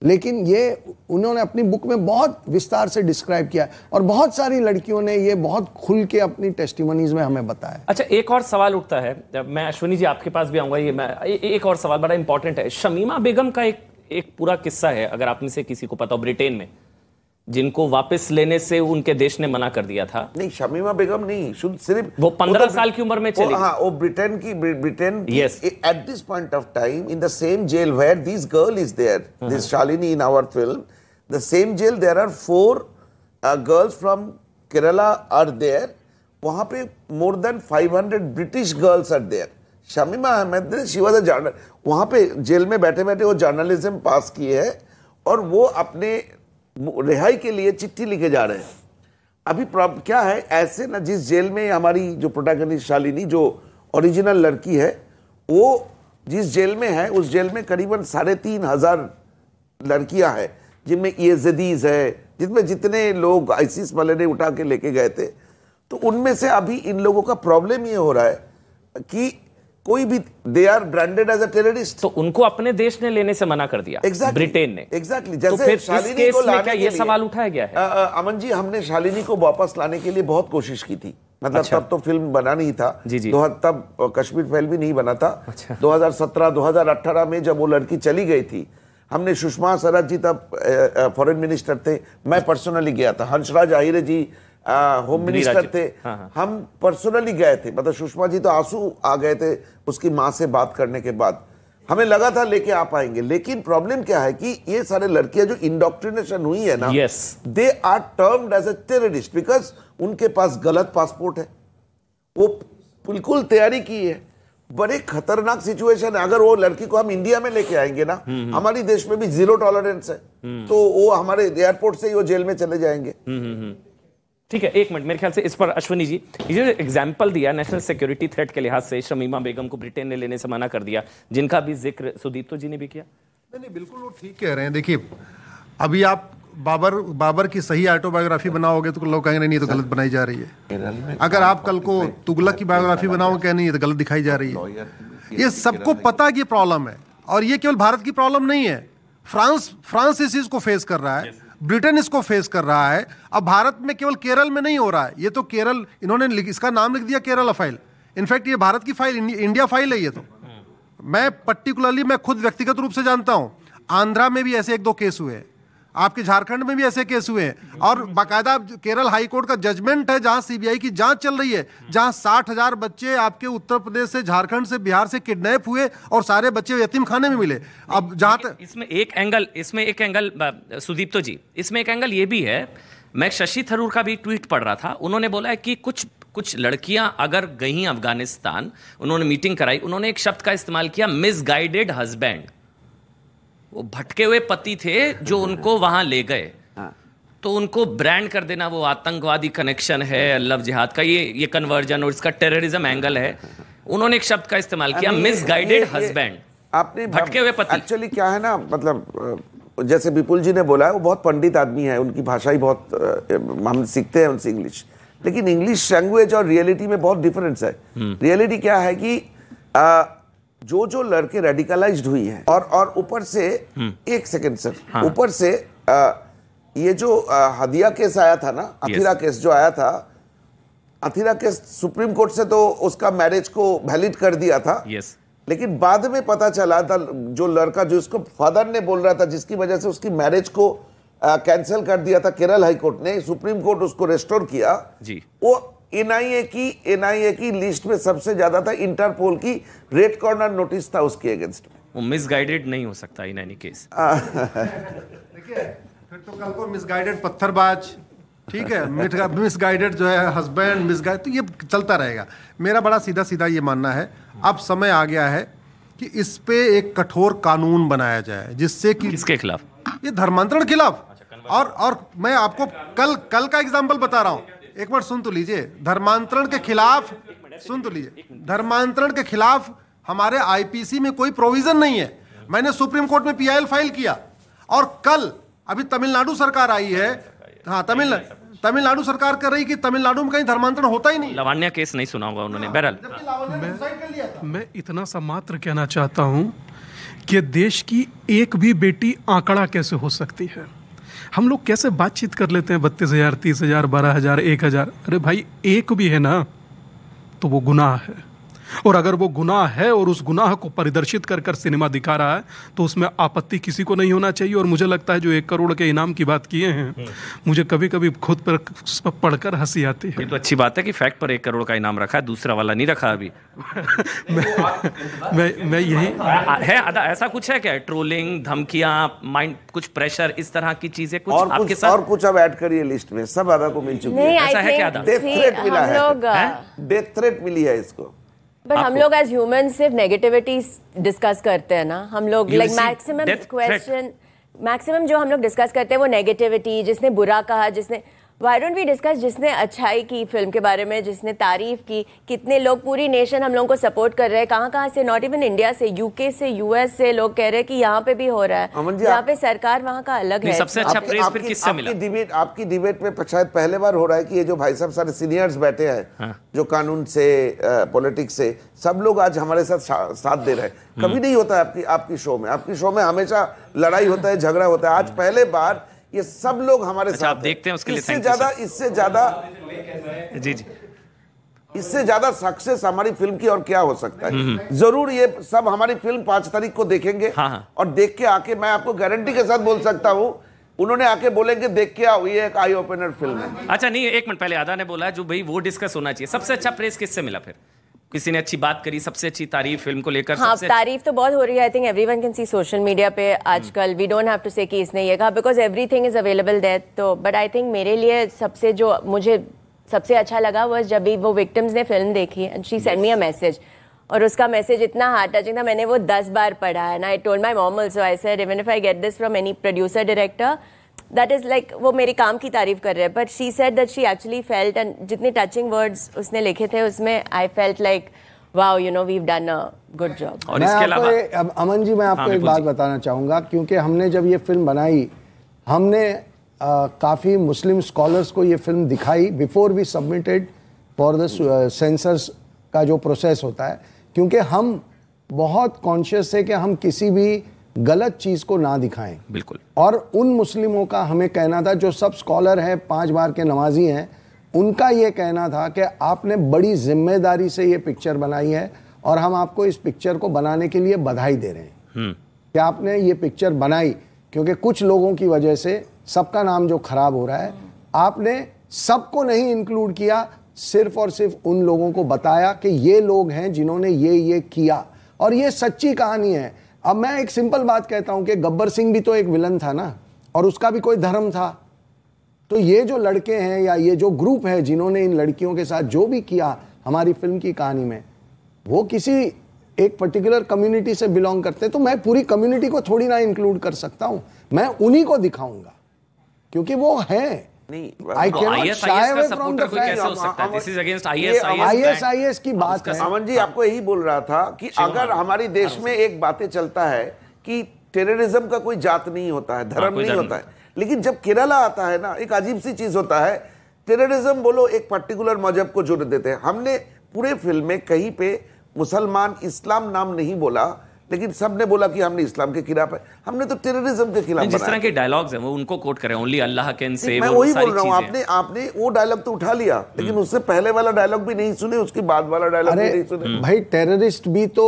Speaker 2: लेकिन ये उन्होंने अपनी बुक में बहुत विस्तार से डिस्क्राइब किया और बहुत सारी लड़कियों ने ये बहुत खुल के अपनी टेस्टिमनीज में हमें बताया।
Speaker 12: अच्छा, एक और सवाल उठता है, मैं अश्विनी जी आपके पास भी आऊंगा। एक और सवाल बड़ा इंपॉर्टेंट है। शमीमा बेगम का एक पूरा किस्सा है, अगर आप में से किसी को पता हो, ब्रिटेन में जिनको वापस लेने से उनके देश ने मना कर दिया था।
Speaker 3: नहीं, शमीमा बेगम नहीं, सिर्फ
Speaker 12: वो 15 साल की उम्र में चली।
Speaker 3: हाँ, वो Britain yes. At this point of time, in the same jail where this girl is there, this Shalini in our film, the same jail there are 4 girls from Kerala are there. वहाँ पे more than 500 British girls are there. Shamima Ahmad, she was a journalist. वहाँ पे jail में बैठे बैठे वो journalism पास किए है और वो अपने रिहाई के लिए चिट्ठी लिखे जा रहे हैं। अभी क्या है, ऐसे ना, जिस जेल में हमारी जो प्रोटैगनिस्ट शालिनी जो ओरिजिनल लड़की है, वो जिस जेल में है, उस जेल में करीबन 3,500 लड़कियां हैं, जिनमें येज़ीदीज़ है, जिनमें जितने लोग आईसिस वाले ने उठा के लेके गए थे। तो उनमें से अभी इन लोगों का प्रॉब्लम ये हो रहा है कि कोई भी they are branded as a terrorist.
Speaker 12: तो उनको अपने देश ने लेने से मना कर दिया ब्रिटेन ने।
Speaker 3: एग्जैक्टली।
Speaker 12: जैसे तो फिर शालिनी केस को लाने क्या ये सवाल उठाया गया है?
Speaker 3: अमन जी, हमने शालिनी को वापस लाने के लिए बहुत कोशिश की थी। मतलब अच्छा। तब तो फिल्म बना नहीं था जी। तब कश्मीर फाइल भी नहीं बना था। अच्छा। 2017-2018 में जब वो लड़की चली गई थी, हमने सुषमा स्वराज जी तब फॉरेन मिनिस्टर थे, मैं पर्सनली गया था, हंसराज आहिरे जी होम मिनिस्टर थे। हम पर्सनली गए थे, मतलब सुषमा जी तो आंसू आ गए थे उसकी माँ से बात करने के बाद। हमें लगा था लेके आ पाएंगे, लेकिन प्रॉब्लम क्या है कि ये सारे लड़कियां जो इंडोक्ट्रिनेशन हुई है ना, they are termed as a terrorist because उनके पास गलत पासपोर्ट है। वो बिल्कुल तैयारी की है। बड़े खतरनाक सिचुएशन है। अगर वो लड़की को हम इंडिया में लेके आएंगे ना, हमारी देश में भी 0 टॉलरेंस है, तो वो हमारे एयरपोर्ट से ही वो जेल में चले जाएंगे।
Speaker 12: ठीक है, एक मिनट, मेरे ख्याल से इस पर अश्विनी जी, ये एग्जाम्पल दिया नेशनल सिक्योरिटी थ्रेट के लिहाज से शमीमा बेगम को ब्रिटेन ने लेने से मना कर दिया, जिनका भी जिक्र सुदीप्तो जी ने भी किया।
Speaker 10: नहीं, बिल्कुल वो ठीक कह रहे हैं। देखिए, अभी आप बाबर की सही ऑटोबायोग्राफी बनाओगे तो लोग कहेंगे नहीं, तो गलत बनाई जा रही है। अगर आप कल को तुगलक की बायोग्राफी बनाओगे, नहीं, तो गलत दिखाई जा रही है। ये सबको पता कि प्रॉब्लम है, और ये केवल भारत की प्रॉब्लम नहीं है। फ्रांस इस चीज को फेस कर रहा है, ब्रिटेन इसको फेस कर रहा है। अब भारत में केवल केरल में नहीं हो रहा है। ये तो केरल, इन्होंने इसका नाम लिख दिया केरला फाइल। इनफैक्ट ये भारत की फाइल, इंडिया फाइल है ये तो। मैं खुद व्यक्तिगत रूप से जानता हूं, आंध्रा में भी ऐसे 1-2 केस हुए। आपके झारखंड में भी ऐसे केस हुए हैं और बाकायदा केरल हाई कोर्ट का जजमेंट है जहां सीबीआई की जांच चल रही है, जहां 60,000 बच्चे आपके उत्तर प्रदेश से, झारखंड से, बिहार से किडनैप हुए और सारे बच्चे यतीम खाने में मिले। अब जहां तक
Speaker 12: इसमें एक एंगल सुदीप्तो जी, इसमें एक एंगल ये भी है, मैं शशि थरूर का भी ट्वीट पढ़ रहा था, उन्होंने बोला है कि कुछ लड़कियां अगर गई अफगानिस्तान, उन्होंने मीटिंग कराई, उन्होंने एक शब्द का इस्तेमाल किया, मिसगाइडेड हस्बैंड। वो भटके हुए पति थे जो उनको वहां ले गए, तो उनको ब्रांड कर देना वो आतंकवादी कनेक्शन है, लव जिहाद का ये कन्वर्जन और इसका टेररिज्म एंगल है। उन्होंने एक शब्द का इस्तेमाल किया, मिसगाइडेड हस्बैंड।
Speaker 3: आपने
Speaker 12: भटके हुए पति।
Speaker 3: एक्चुअली क्या है ना, मतलब जैसे विपुल जी ने बोला है, वो बहुत पंडित आदमी है, उनकी भाषा ही बहुत हम सीखते हैं उनसे इंग्लिश, लेकिन इंग्लिश लैंग्वेज और रियलिटी में बहुत डिफरेंस है। रियलिटी क्या है कि जो लड़के रेडिकलाइज्ड हुई हैं और ऊपर से एक सेकंड सर, ऊपर से ये जो हदिया केस आया था ना, अथिरा केस जो आया था, अथिरा केस सुप्रीम कोर्ट से तो उसका मैरिज को वैलिड कर दिया था, लेकिन बाद में पता चला था जो लड़का जो उसको फादर ने बोल रहा था, जिसकी वजह से उसकी मैरिज को कैंसिल कर दिया था केरल हाई कोर्ट ने, सुप्रीम कोर्ट उसको रेस्टोर किया जी। वो एनआईए की लिस्ट में सबसे ज्यादा था, इंटरपोल की रेड कॉर्नर नोटिस था उसके अगेंस्ट में।
Speaker 12: वो मिसगाइडेड नहीं हो सकता इन एनी केस।
Speaker 10: देखिए फिर तो कल को मिसगाइडेड पत्थरबाज, ठीक है, मिसगाइडेड जो है हस्बैंड, मिसगाइड, तो ये चलता रहेगा। मेरा बड़ा सीधा सीधा ये मानना है, अब समय आ गया है कि इस पे एक कठोर कानून बनाया जाए, जिससे कि
Speaker 12: किसके खिलाफ?
Speaker 10: ये धर्मांतरण खिलाफ। और मैं आपको कल का एग्जाम्पल बता रहा हूं, एक बार सुन तो लीजिए। धर्मांतरण के खिलाफ, सुन तो लीजिए, धर्मांतरण के खिलाफ हमारे आईपीसी में कोई प्रोविजन नहीं है। मैंने सुप्रीम कोर्ट में पीआईएल फाइल किया, और कल अभी तमिलनाडु सरकार आई है, हाँ तमिलनाडु सरकार कर रही कि तमिलनाडु में कहीं धर्मांतरण होता ही नहीं।
Speaker 12: लवान्या केस नहीं सुना होगा उन्होंने। बहरहाल
Speaker 13: मैं इतना सा मात्र कहना चाहता हूं कि देश की एक भी बेटी आंकड़ा कैसे हो सकती है। हम लोग कैसे बातचीत कर लेते हैं 32,000, 30,000, 12,000, 1,000। अरे भाई एक भी है ना तो वो गुनाह है, और अगर वो गुनाह है और उस गुनाह को परिदर्शित कर कर सिनेमा दिखा रहा है तो उसमें आपत्ति किसी को नहीं होना चाहिए। और मुझे लगता है जो 1 करोड़ के इनाम की बात किए हैं, मुझे कभी कभी खुद पर पढ़कर हंसी आती है।
Speaker 12: ये तो अच्छी बात है कि फैक्ट पर 1 करोड़ का इनाम रखा है, दूसरा वाला नहीं रखा अभी।
Speaker 13: मैं यही
Speaker 12: है अदा, ऐसा कुछ है क्या? ट्रोलिंग, धमकियां, माइंड, कुछ प्रेशर, इस तरह की चीजें कुछ
Speaker 3: और
Speaker 12: आपके साथ?
Speaker 3: और कुछ अब ऐड करिए लिस्ट में, सब आदा को मिल चुकी है।
Speaker 12: ऐसा है क्या अदा?
Speaker 3: डेथ थ्रेट मिला है, डेथ थ्रेट मिली है इसको।
Speaker 4: बट हम लोग एज ह्यूमन सिर्फ नेगेटिविटी डिस्कस करते हैं ना, हम लोग लाइक मैक्सिमम क्वेश्चन, मैक्सिमम जो हम लोग डिस्कस करते हैं वो नेगेटिविटी, जिसने बुरा कहा, जिसने, व्हाई डोंट वी डिस्कस जिसने अच्छाई की फिल्म के बारे में, जिसने तारीफ की। कितने लोग, पूरी नेशन हम लोगों को सपोर्ट कर रहे हैं, कहाँ से, नॉट इवन इंडिया से, यूके से, यूएस से लोग कह रहे हैं कि यहाँ पे भी हो रहा है, यहाँ पे सरकार वहाँ का अलग है।
Speaker 12: सबसे अच्छा प्रेस फिर किससे मिला?
Speaker 3: आपकी डिबेट में शायद पहले बार हो रहा है कि ये जो भाई साहब सारे सीनियर्स बैठे हैं, जो कानून से, पॉलिटिक्स से, सब लोग आज हमारे साथ दे रहे हैं। कभी नहीं होता है आपकी शो में, आपकी शो में हमेशा लड़ाई होता है, झगड़ा होता है। आज पहले बार ये सब लोग हमारे साथ
Speaker 12: आप देखते हैं, उसके लिए
Speaker 3: इससे ज्यादा सक्सेस हमारी फिल्म की और क्या हो सकता है। जरूर ये सब हमारी फिल्म 5 तारीख को देखेंगे, और देख के आके मैं आपको गारंटी के साथ बोल सकता हूं, उन्होंने आके बोलेंगे देख के आओ, ये एक आई ओपनर फिल्म है।
Speaker 12: अच्छा नहीं, 1 मिनट पहले आदा ने बोला जो भाई वो डिस्कस होना चाहिए। सबसे अच्छा प्रेस किससे मिला? फिर किसी ने अच्छी बात करी, सबसे अच्छी तारीफ फिल्म को लेकर?
Speaker 4: हाँ, तारीफ तो बहुत हो रही है। I think everyone can see social media पे आजकल, वी डोंट हैव टू से कि इसने ये कहा, because everything is available there. तो बट आई थिंक मेरे लिए सबसे जो मुझे सबसे अच्छा लगा वो जब भी वो विक्टिम्स ने फिल्म देखी and she send me a message, और उसका मैसेज इतना हार्ट टचिंग था, मैंने वो 10 बार पढ़ा है। And I told my mom also, I said even if I get this from any producer, director, that is like वो मेरे काम की तारीफ कर रहे हैं, but she said that she actually felt, and जितने टचिंग वर्ड्स उसने लिखे थे उसमें I felt like wow, you know, we have done a good job.
Speaker 12: और इसके अलावा
Speaker 2: अमन जी, मैं आपको एक बात बताना चाहूँगा, क्योंकि हमने जब ये फिल्म बनाई, हमने काफ़ी मुस्लिम स्कॉलर्स को ये फिल्म दिखाई before we submitted for the censors का जो प्रोसेस होता है, क्योंकि हम बहुत कॉन्शियस है कि हम किसी भी गलत चीज़ को ना दिखाएं।
Speaker 12: बिल्कुल।
Speaker 2: और उन मुस्लिमों का हमें कहना था, जो सब स्कॉलर हैं, 5 बार के नमाजी हैं, उनका ये कहना था कि आपने बड़ी जिम्मेदारी से ये पिक्चर बनाई है, और हम आपको इस पिक्चर को बनाने के लिए बधाई दे रहे हैं कि आपने ये पिक्चर बनाई। क्योंकि कुछ लोगों की वजह से सबका नाम जो खराब हो रहा है, आपने सबको नहीं इंक्लूड किया, सिर्फ और सिर्फ उन लोगों को बताया कि ये लोग हैं जिन्होंने ये किया, और ये सच्ची कहानी है। अब मैं एक सिंपल बात कहता हूं कि गब्बर सिंह भी तो एक विलन था ना, और उसका भी कोई धर्म था। तो ये जो लड़के हैं या ये जो ग्रुप है जिन्होंने इन लड़कियों के साथ जो भी किया हमारी फिल्म की कहानी में, वो किसी एक पर्टिकुलर कम्युनिटी से बिलोंग करते हैं। तो मैं पूरी कम्युनिटी को थोड़ी ना इंक्लूड कर सकता हूं, मैं उन्हीं को दिखाऊंगा क्योंकि वो हैं।
Speaker 3: ISIS
Speaker 2: की बात है।
Speaker 3: अमन जी आपको यही बोल रहा था कि अगर हमारे देश में एक बातें चलता है कि टेररिज्म का कोई जात नहीं होता है, धर्म नहीं होता है, लेकिन जब केरला आता है ना, एक अजीब सी चीज होता है। टेररिज्म बोलो एक पर्टिकुलर मजहब को जोड़ देते हैं। हमने पूरे फिल्म में कहीं पे मुसलमान इस्लाम नाम नहीं बोला, लेकिन सबने बोला कि हमने इस्लाम के खिलाफ है, हमने तो टेररिज्म के खिलाफ
Speaker 12: जिस तरह के डायलॉग्स हैं वो उनको कोट करें, ओनली अल्लाह कैन सेव।
Speaker 3: मैं वही बोल रहा हूँ, आपने वो डायलॉग तो उठा लिया, लेकिन उससे पहले वाला डायलॉग भी नहीं सुने, उसके बाद वाला डायलॉग भी नहीं सुने।
Speaker 2: भाई टेररिस्ट भी तो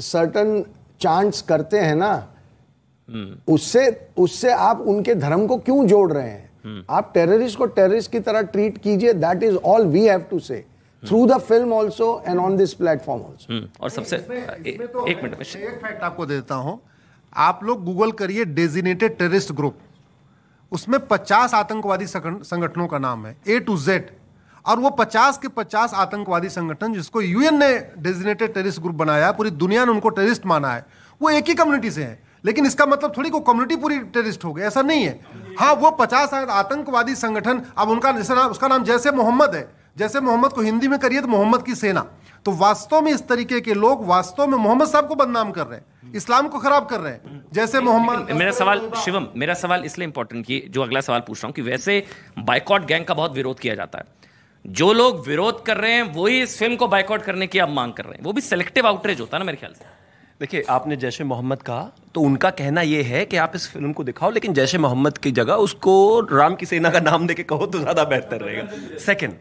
Speaker 2: सर्टन चांट्स करते हैं ना, उससे आप उनके धर्म को क्यों जोड़ रहे हैं? आप टेररिस्ट को टेररिस्ट की तरह ट्रीट कीजिए, that is all we have to say through the film also and on this platform also.
Speaker 12: और सबसे एक मिनट
Speaker 10: एक फैक्ट आपको देता हूं, आप लोग गूगल करिए डेजिग्नेटेड टेररिस्ट ग्रुप, उसमें 50 आतंकवादी संगठनों का नाम है A to Z, और वो 50 के 50 आतंकवादी संगठन जिसको यूएन ने डेजिग्नेटेड टेररिस्ट ग्रुप बनाया है, पूरी दुनिया ने उनको टेररिस्ट माना है, वो एक ही कम्युनिटी से है। लेकिन इसका मतलब थोड़ी को कम्युनिटी पूरी टेररिस्ट हो गई, ऐसा नहीं है। हाँ, वो 50 आतंकवादी संगठन, अब उनका जैसे नाम, उसका नाम जैसे मोहम्मद है, जैसे मोहम्मद को हिंदी में करिए तो मोहम्मद की सेना। तो वास्तव में इस तरीके के लोग वास्तव में मोहम्मद साहब को बदनाम कर रहे हैं, इस्लाम को खराब कर रहे हैं, जैसे मोहम्मद।
Speaker 12: मेरा सवाल शिवम, मेरा सवाल इसलिए इंपॉर्टेंट कि जो अगला सवाल पूछ रहा हूं कि वैसे बाइकॉट गैंग का बहुत विरोध किया जाता है, जो लोग विरोध कर रहे हैं वही इस फिल्म को बाइकॉट करने की अब मांग कर रहे हैं, वो भी सिलेक्टिव आउटरीच होता है ना मेरे ख्याल से।
Speaker 16: देखिए, आपने जैशे मोहम्मद कहा तो उनका कहना यह है कि आप इस फिल्म को दिखाओ, लेकिन जैशे मोहम्मद की जगह उसको राम की सेना का नाम देके कहो तो ज्यादा बेहतर रहेगा। सेकंड,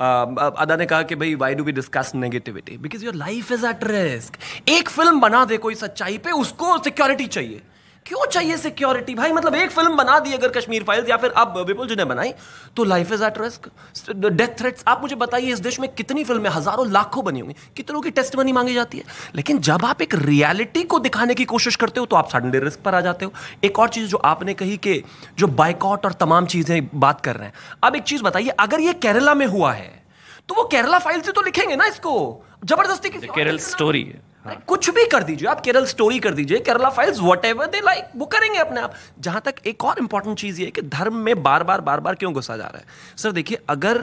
Speaker 16: अदा ने कहा कि भाई why do we discuss negativity, because your life is at risk. एक फिल्म बना दे कोई सच्चाई पे, उसको सिक्योरिटी चाहिए। क्यों चाहिए सिक्योरिटी भाई? मतलब एक फिल्म बना दी अगर कश्मीर फाइल्स या फिर अब विपुल जी ने बनाई तो life is at risk, death threats. आप मुझे बताइए इस देश में कितनी फिल्में, हजारों लाखों बनी होंगी, कितनों की टेस्टमनी मांगी जाती है, लेकिन जब आप एक रियलिटी को दिखाने की कोशिश करते हो तो आप सडनली रिस्क पर आ जाते हो। एक और चीज जो आपने कही कि जो बाइकॉट और तमाम चीजें बात कर रहे हैं, अब एक चीज बताइए, अगर ये केरला में हुआ है तो वो केरला फाइल से तो लिखेंगे ना इसको, जबरदस्ती की
Speaker 12: केरल स्टोरी है।
Speaker 16: कुछ भी कर दीजिए आप, केरल स्टोरी कर दीजिए, Kerala files, whatever they like, वो करेंगे अपने आप। जहां तक एक और इंपॉर्टेंट चीज ये है कि धर्म में बार बार क्यों घुसा जा रहा है। सर देखिए, अगर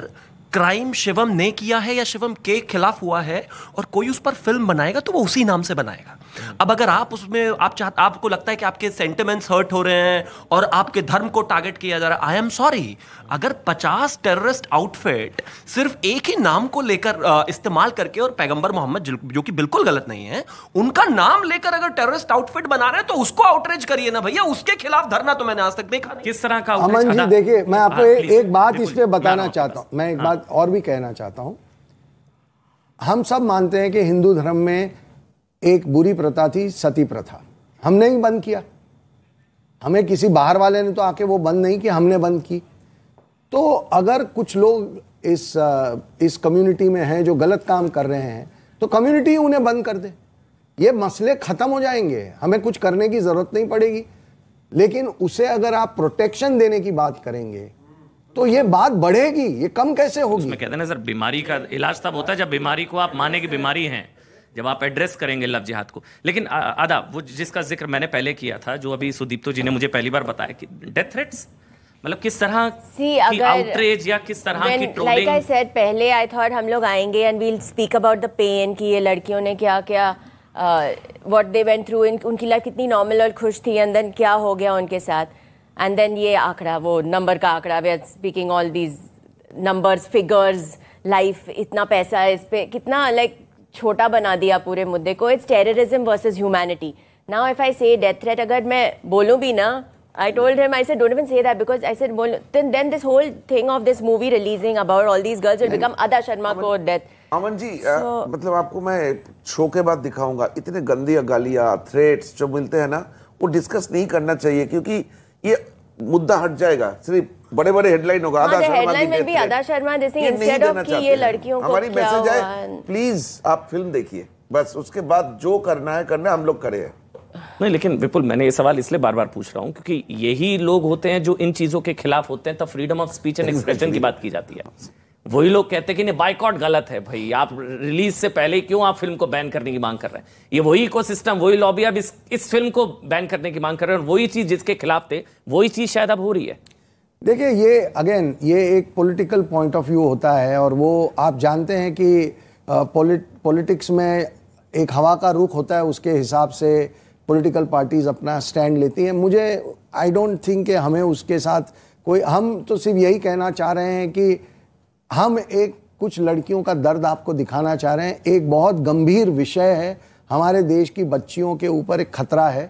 Speaker 16: क्राइम शिवम ने किया है या शिवम के खिलाफ हुआ है और कोई उस पर फिल्म बनाएगा तो वो उसी नाम से बनाएगा। अब अगर आप उसमें आपको लगता है कि आपके सेंटिमेंट्स हर्ट हो रहे हैं और आपके धर्म को टारगेट किया जा रहा है, आई एम सॉरी, अगर 50 टेररिस्ट आउटफिट सिर्फ एक ही नाम को लेकर इस्तेमाल करके, और पैगंबर मोहम्मद जो कि बिल्कुल गलत नहीं है, उनका नाम लेकर अगर टेररिस्ट आउटफिट बना रहे हैं तो उसको आउटरीच करिए ना भैया, उसके खिलाफ धरना तो मैंने आज तक देखा नहीं।
Speaker 12: किस तरह का
Speaker 2: अमन जी देखिए, मैं आपको एक बात इस पे बताना चाहता हूं, मैं एक बात और भी कहना चाहता हूं। हम सब मानते हैं कि हिंदू धर्म में एक बुरी प्रथा थी, सती प्रथा। हमने ही बंद किया, हमें किसी बाहर वाले ने तो आके वो बंद नहीं किया, हमने बंद की। तो अगर कुछ लोग इस कम्युनिटी में हैं जो गलत काम कर रहे हैं तो कम्युनिटी उन्हें बंद कर दे, ये मसले खत्म हो जाएंगे, हमें कुछ करने की जरूरत नहीं पड़ेगी। लेकिन उसे अगर आप प्रोटेक्शन देने की बात करेंगे तो ये बात बढ़ेगी, ये कम कैसे होगी?
Speaker 12: उसमें कहते हैं ना सर, बीमारी का इलाज तब होता है जब बीमारी को आप माने की बीमारी है, जब आप एड्रेस करेंगे लव जिहाद को। लेकिन आदा वो जिसका जिक्र मैंने पहले किया था, जो अभी सुदीप्तो जी ने मुझे पहली बार बताया कि डेथ थ्रेट्स, मतलब किस तरह की आउटरीच या किस तरह की ट्रोलिंग।
Speaker 4: लाइक आई सेड पहले, आई थॉट हम लोग आएंगे and we'll speak about the pain कि ये लड़कियों ने क्या क्या व्हाट दे वेंट थ्रू, उनकी लाइफ कितनी नॉर्मल और खुश थी, एंड देन क्या हो गया उनके साथ, एंड देन ये आंकड़ा, वो नंबर का आंकड़ा, we are speaking all these numbers, figures, life, इतना पैसा है इस पे, कितना लाइक छोटा बना दिया पूरे मुद्दे को। It's terrorism versus humanity. Now if I से डेथ थ्रेट, अगर मैं बोलूं भी ना, I told him, I said, don't even say that, because I said, then this whole thing of this movie releasing about all these girls will become Ada Sharma को death.
Speaker 3: Aman ji, मतलब आपको मैं show के बाद दिखाऊंगा, इतने गंदी गालियां, थ्रेट्स जो मिलते हैं ना, वो डिस्कस नहीं करना चाहिए, क्योंकि ये मुद्दा हट जाएगा, सिर्फ बड़े बड़े हेडलाइन होगा। आधा
Speaker 4: शर्मा इंस्टेड ऑफ कि ये लड़कियों को
Speaker 3: हमारी मैसेज है, प्लीज आप फिल्म देखिए, बस उसके बाद जो करना है करना, हम लोग करें।
Speaker 12: नहीं, लेकिन विपुल, मैंने ये सवाल इसलिए बार बार पूछ रहा हूँ क्योंकि यही लोग होते हैं जो इन चीजों के खिलाफ होते हैं, तब freedom of speech and expression की बात की जाती है। वही लोग कहते हैं कि नहीं, बायकॉट गलत है भाई, आप रिलीज से पहले ही क्यों आप फिल्म को बैन करने की मांग कर रहे हैं। ये वही इकोसिस्टम, वही लॉबी अब इस फिल्म को बैन करने की मांग कर रहे हैं, और वही चीज जिसके खिलाफ थे वही चीज शायद अब हो रही है।
Speaker 2: देखिए, ये अगेन ये एक पॉलिटिकल पॉइंट ऑफ व्यू होता है, और वो आप जानते हैं कि पॉलिटिक्स में एक हवा का रुख होता है, उसके हिसाब से पॉलिटिकल पार्टीज अपना स्टैंड लेती हैं। मुझे आई डोंट थिंक कि हमें उसके साथ कोई, हम तो सिर्फ यही कहना चाह रहे हैं कि हम एक कुछ लड़कियों का दर्द आपको दिखाना चाह रहे हैं। एक बहुत गंभीर विषय है, हमारे देश की बच्चियों के ऊपर एक खतरा है,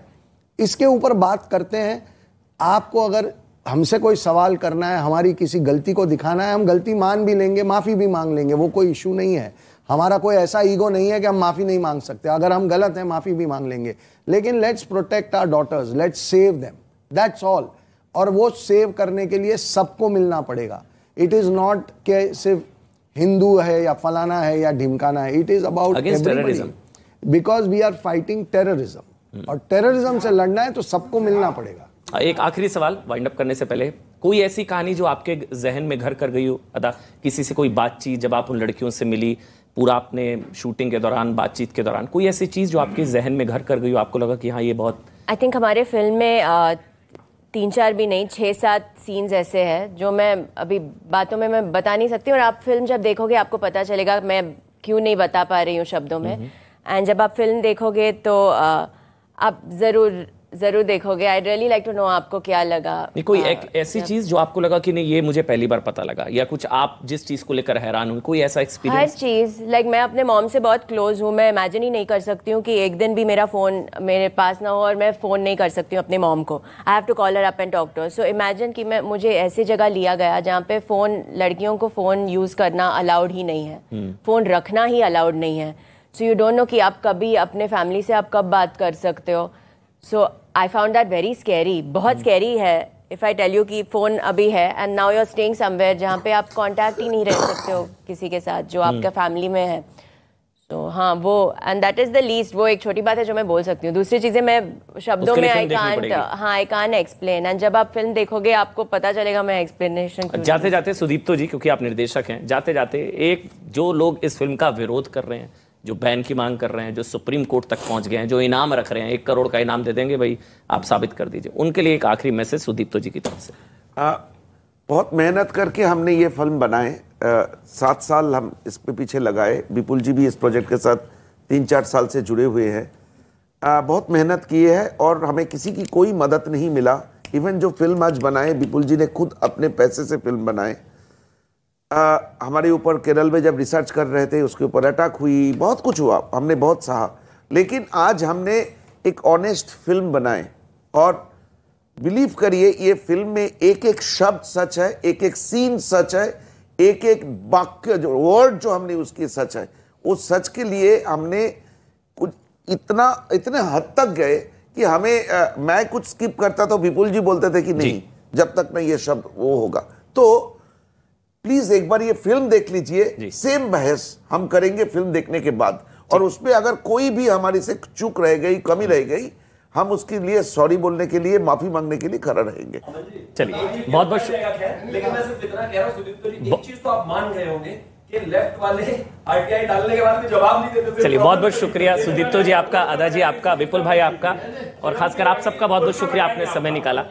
Speaker 2: इसके ऊपर बात करते हैं। आपको अगर हमसे कोई सवाल करना है, हमारी किसी गलती को दिखाना है, हम गलती मान भी लेंगे, माफ़ी भी मांग लेंगे, वो कोई इशू नहीं है। हमारा कोई ऐसा ईगो नहीं है कि हम माफ़ी नहीं मांग सकते, अगर हम गलत हैं माफ़ी भी मांग लेंगे, लेकिन let's protect our daughters, let's save them, that's all. और वो सेव करने के लिए सबको मिलना पड़ेगा। इट इज़ नॉट कि सिर्फ हिंदू है या फलाना है या ढिमकाना है, it is about everybody, because we are fighting terrorism, और टेररिज्म से लड़ना है तो सबको मिलना पड़ेगा।
Speaker 12: एक आखिरी सवाल वाइंड अप करने से पहले, कोई ऐसी कहानी जो आपके जहन में घर कर गई हो अदा, किसी से कोई बातचीत जब आप उन लड़कियों से मिली, पूरा आपने शूटिंग के दौरान, बातचीत के दौरान, कोई ऐसी चीज़ जो आपके जहन में घर कर गई हो, आपको लगा कि हाँ ये बहुत।
Speaker 4: आई थिंक हमारे फिल्म में 3-4 भी नहीं, 6-7 सीन्स ऐसे हैं जो मैं अभी बातों में मैं बता नहीं सकती, और आप फिल्म जब देखोगे आपको पता चलेगा मैं क्यों नहीं बता पा रही हूँ शब्दों में। एंड जब आप फिल्म देखोगे तो आप जरूर देखोगे। I really like to know आपको क्या लगा।
Speaker 12: कोई एक ऐसी चीज जो आपको लगा कि नहीं ये मुझे पहली बार पता लगा, या कुछ आप जिस चीज को लेकर हैरान हुई, कोई ऐसा एक्सपीरियंस?
Speaker 4: हर चीज, लाइक मैं अपने मॉम से बहुत क्लोज हूँ, मैं इमेजिन ही नहीं कर सकती हूँ कि एक दिन भी मेरा फोन मेरे पास ना हो और मैं फोन नहीं कर सकती हूँ अपने मॉम को। I have to call her up and talk to her. So imagine कि मुझे ऐसी जगह लिया गया जहाँ पे फोन, लड़कियों को फोन यूज करना अलाउड ही नहीं है, फोन रखना ही अलाउड नहीं है। सो यू डोंट नो कि आप कभी अपने फैमिली से आप कब बात कर सकते हो। So I found that very scary, बहुत स्कैरी है इफ़ आई टेल यू कि फ़ोन अभी है and now you are staying somewhere जहाँ पे आप कांटेक्ट ही नहीं रह सकते हो किसी के साथ जो आपका फैमिली में है। तो हाँ वो, and that is the least, वो एक छोटी बात है जो मैं बोल सकती हूँ। दूसरी चीज़ें मैं शब्दों में आई कांट एक्सप्लेन, एंड जब आप फिल्म देखोगे आपको पता चलेगा मैं एक्सप्लेनेशन।
Speaker 12: जाते जाते सुदीप्तो जी, क्योंकि आप निर्देशक हैं, जाते जाते एक जो लोग इस फिल्म का विरोध कर रहे हैं, जो बैन की मांग कर रहे हैं, जो सुप्रीम कोर्ट तक पहुंच गए हैं, जो इनाम रख रहे हैं, 1 करोड़ का इनाम दे देंगे भाई आप साबित कर दीजिए, उनके लिए एक आखिरी मैसेज सुदीप्तो जी की तरफ से।
Speaker 3: बहुत मेहनत करके हमने ये फिल्म बनाए, 7 साल हम इस पे पीछे लगाए। विपुल जी भी इस प्रोजेक्ट के साथ 3-4 साल से जुड़े हुए हैं। बहुत मेहनत की है और हमें किसी की कोई मदद नहीं मिला। इवन जो फिल्म आज बनाए, विपुल जी ने खुद अपने पैसे से फिल्म बनाए। हमारे ऊपर केरल में जब रिसर्च कर रहे थे उसके ऊपर अटैक हुई, बहुत कुछ हुआ, हमने बहुत सहा, लेकिन आज हमने एक ऑनेस्ट फिल्म बनाए। और बिलीव करिए ये फिल्म में एक एक शब्द सच है, एक एक सीन सच है, एक एक वाक्य जो वर्ड जो हमने उसकी सच है। उस सच के लिए हमने कुछ इतने हद तक गए कि हमें मैं कुछ स्किप करता तो विपुल जी बोलते थे कि नहीं जब तक नहीं ये शब्द वो होगा। तो प्लीज एक बार ये फिल्म देख लीजिए, सेम बहस हम करेंगे फिल्म देखने के बाद, और उसमें अगर कोई भी हमारी से चूक रह गई, कमी रह गई, हम उसके लिए सॉरी बोलने के लिए, माफी मांगने के लिए खड़ा रहेंगे।
Speaker 12: चलिए बहुत बहुत
Speaker 21: लेकिन मैं सिर्फ इतना कह रहा हूं सुदीप्तो जी, एक चीज तो आप मान गए होंगे कि लेफ्ट वाले आरटीआई डालने के बाद भी जवाब नहीं देते।
Speaker 12: चलिए बहुत बहुत शुक्रिया सुदीप्तो जी आपका, अदा जी आपका, विपुल भाई आपका, और खासकर आप सबका बहुत बहुत शुक्रिया, आपने समय निकाला।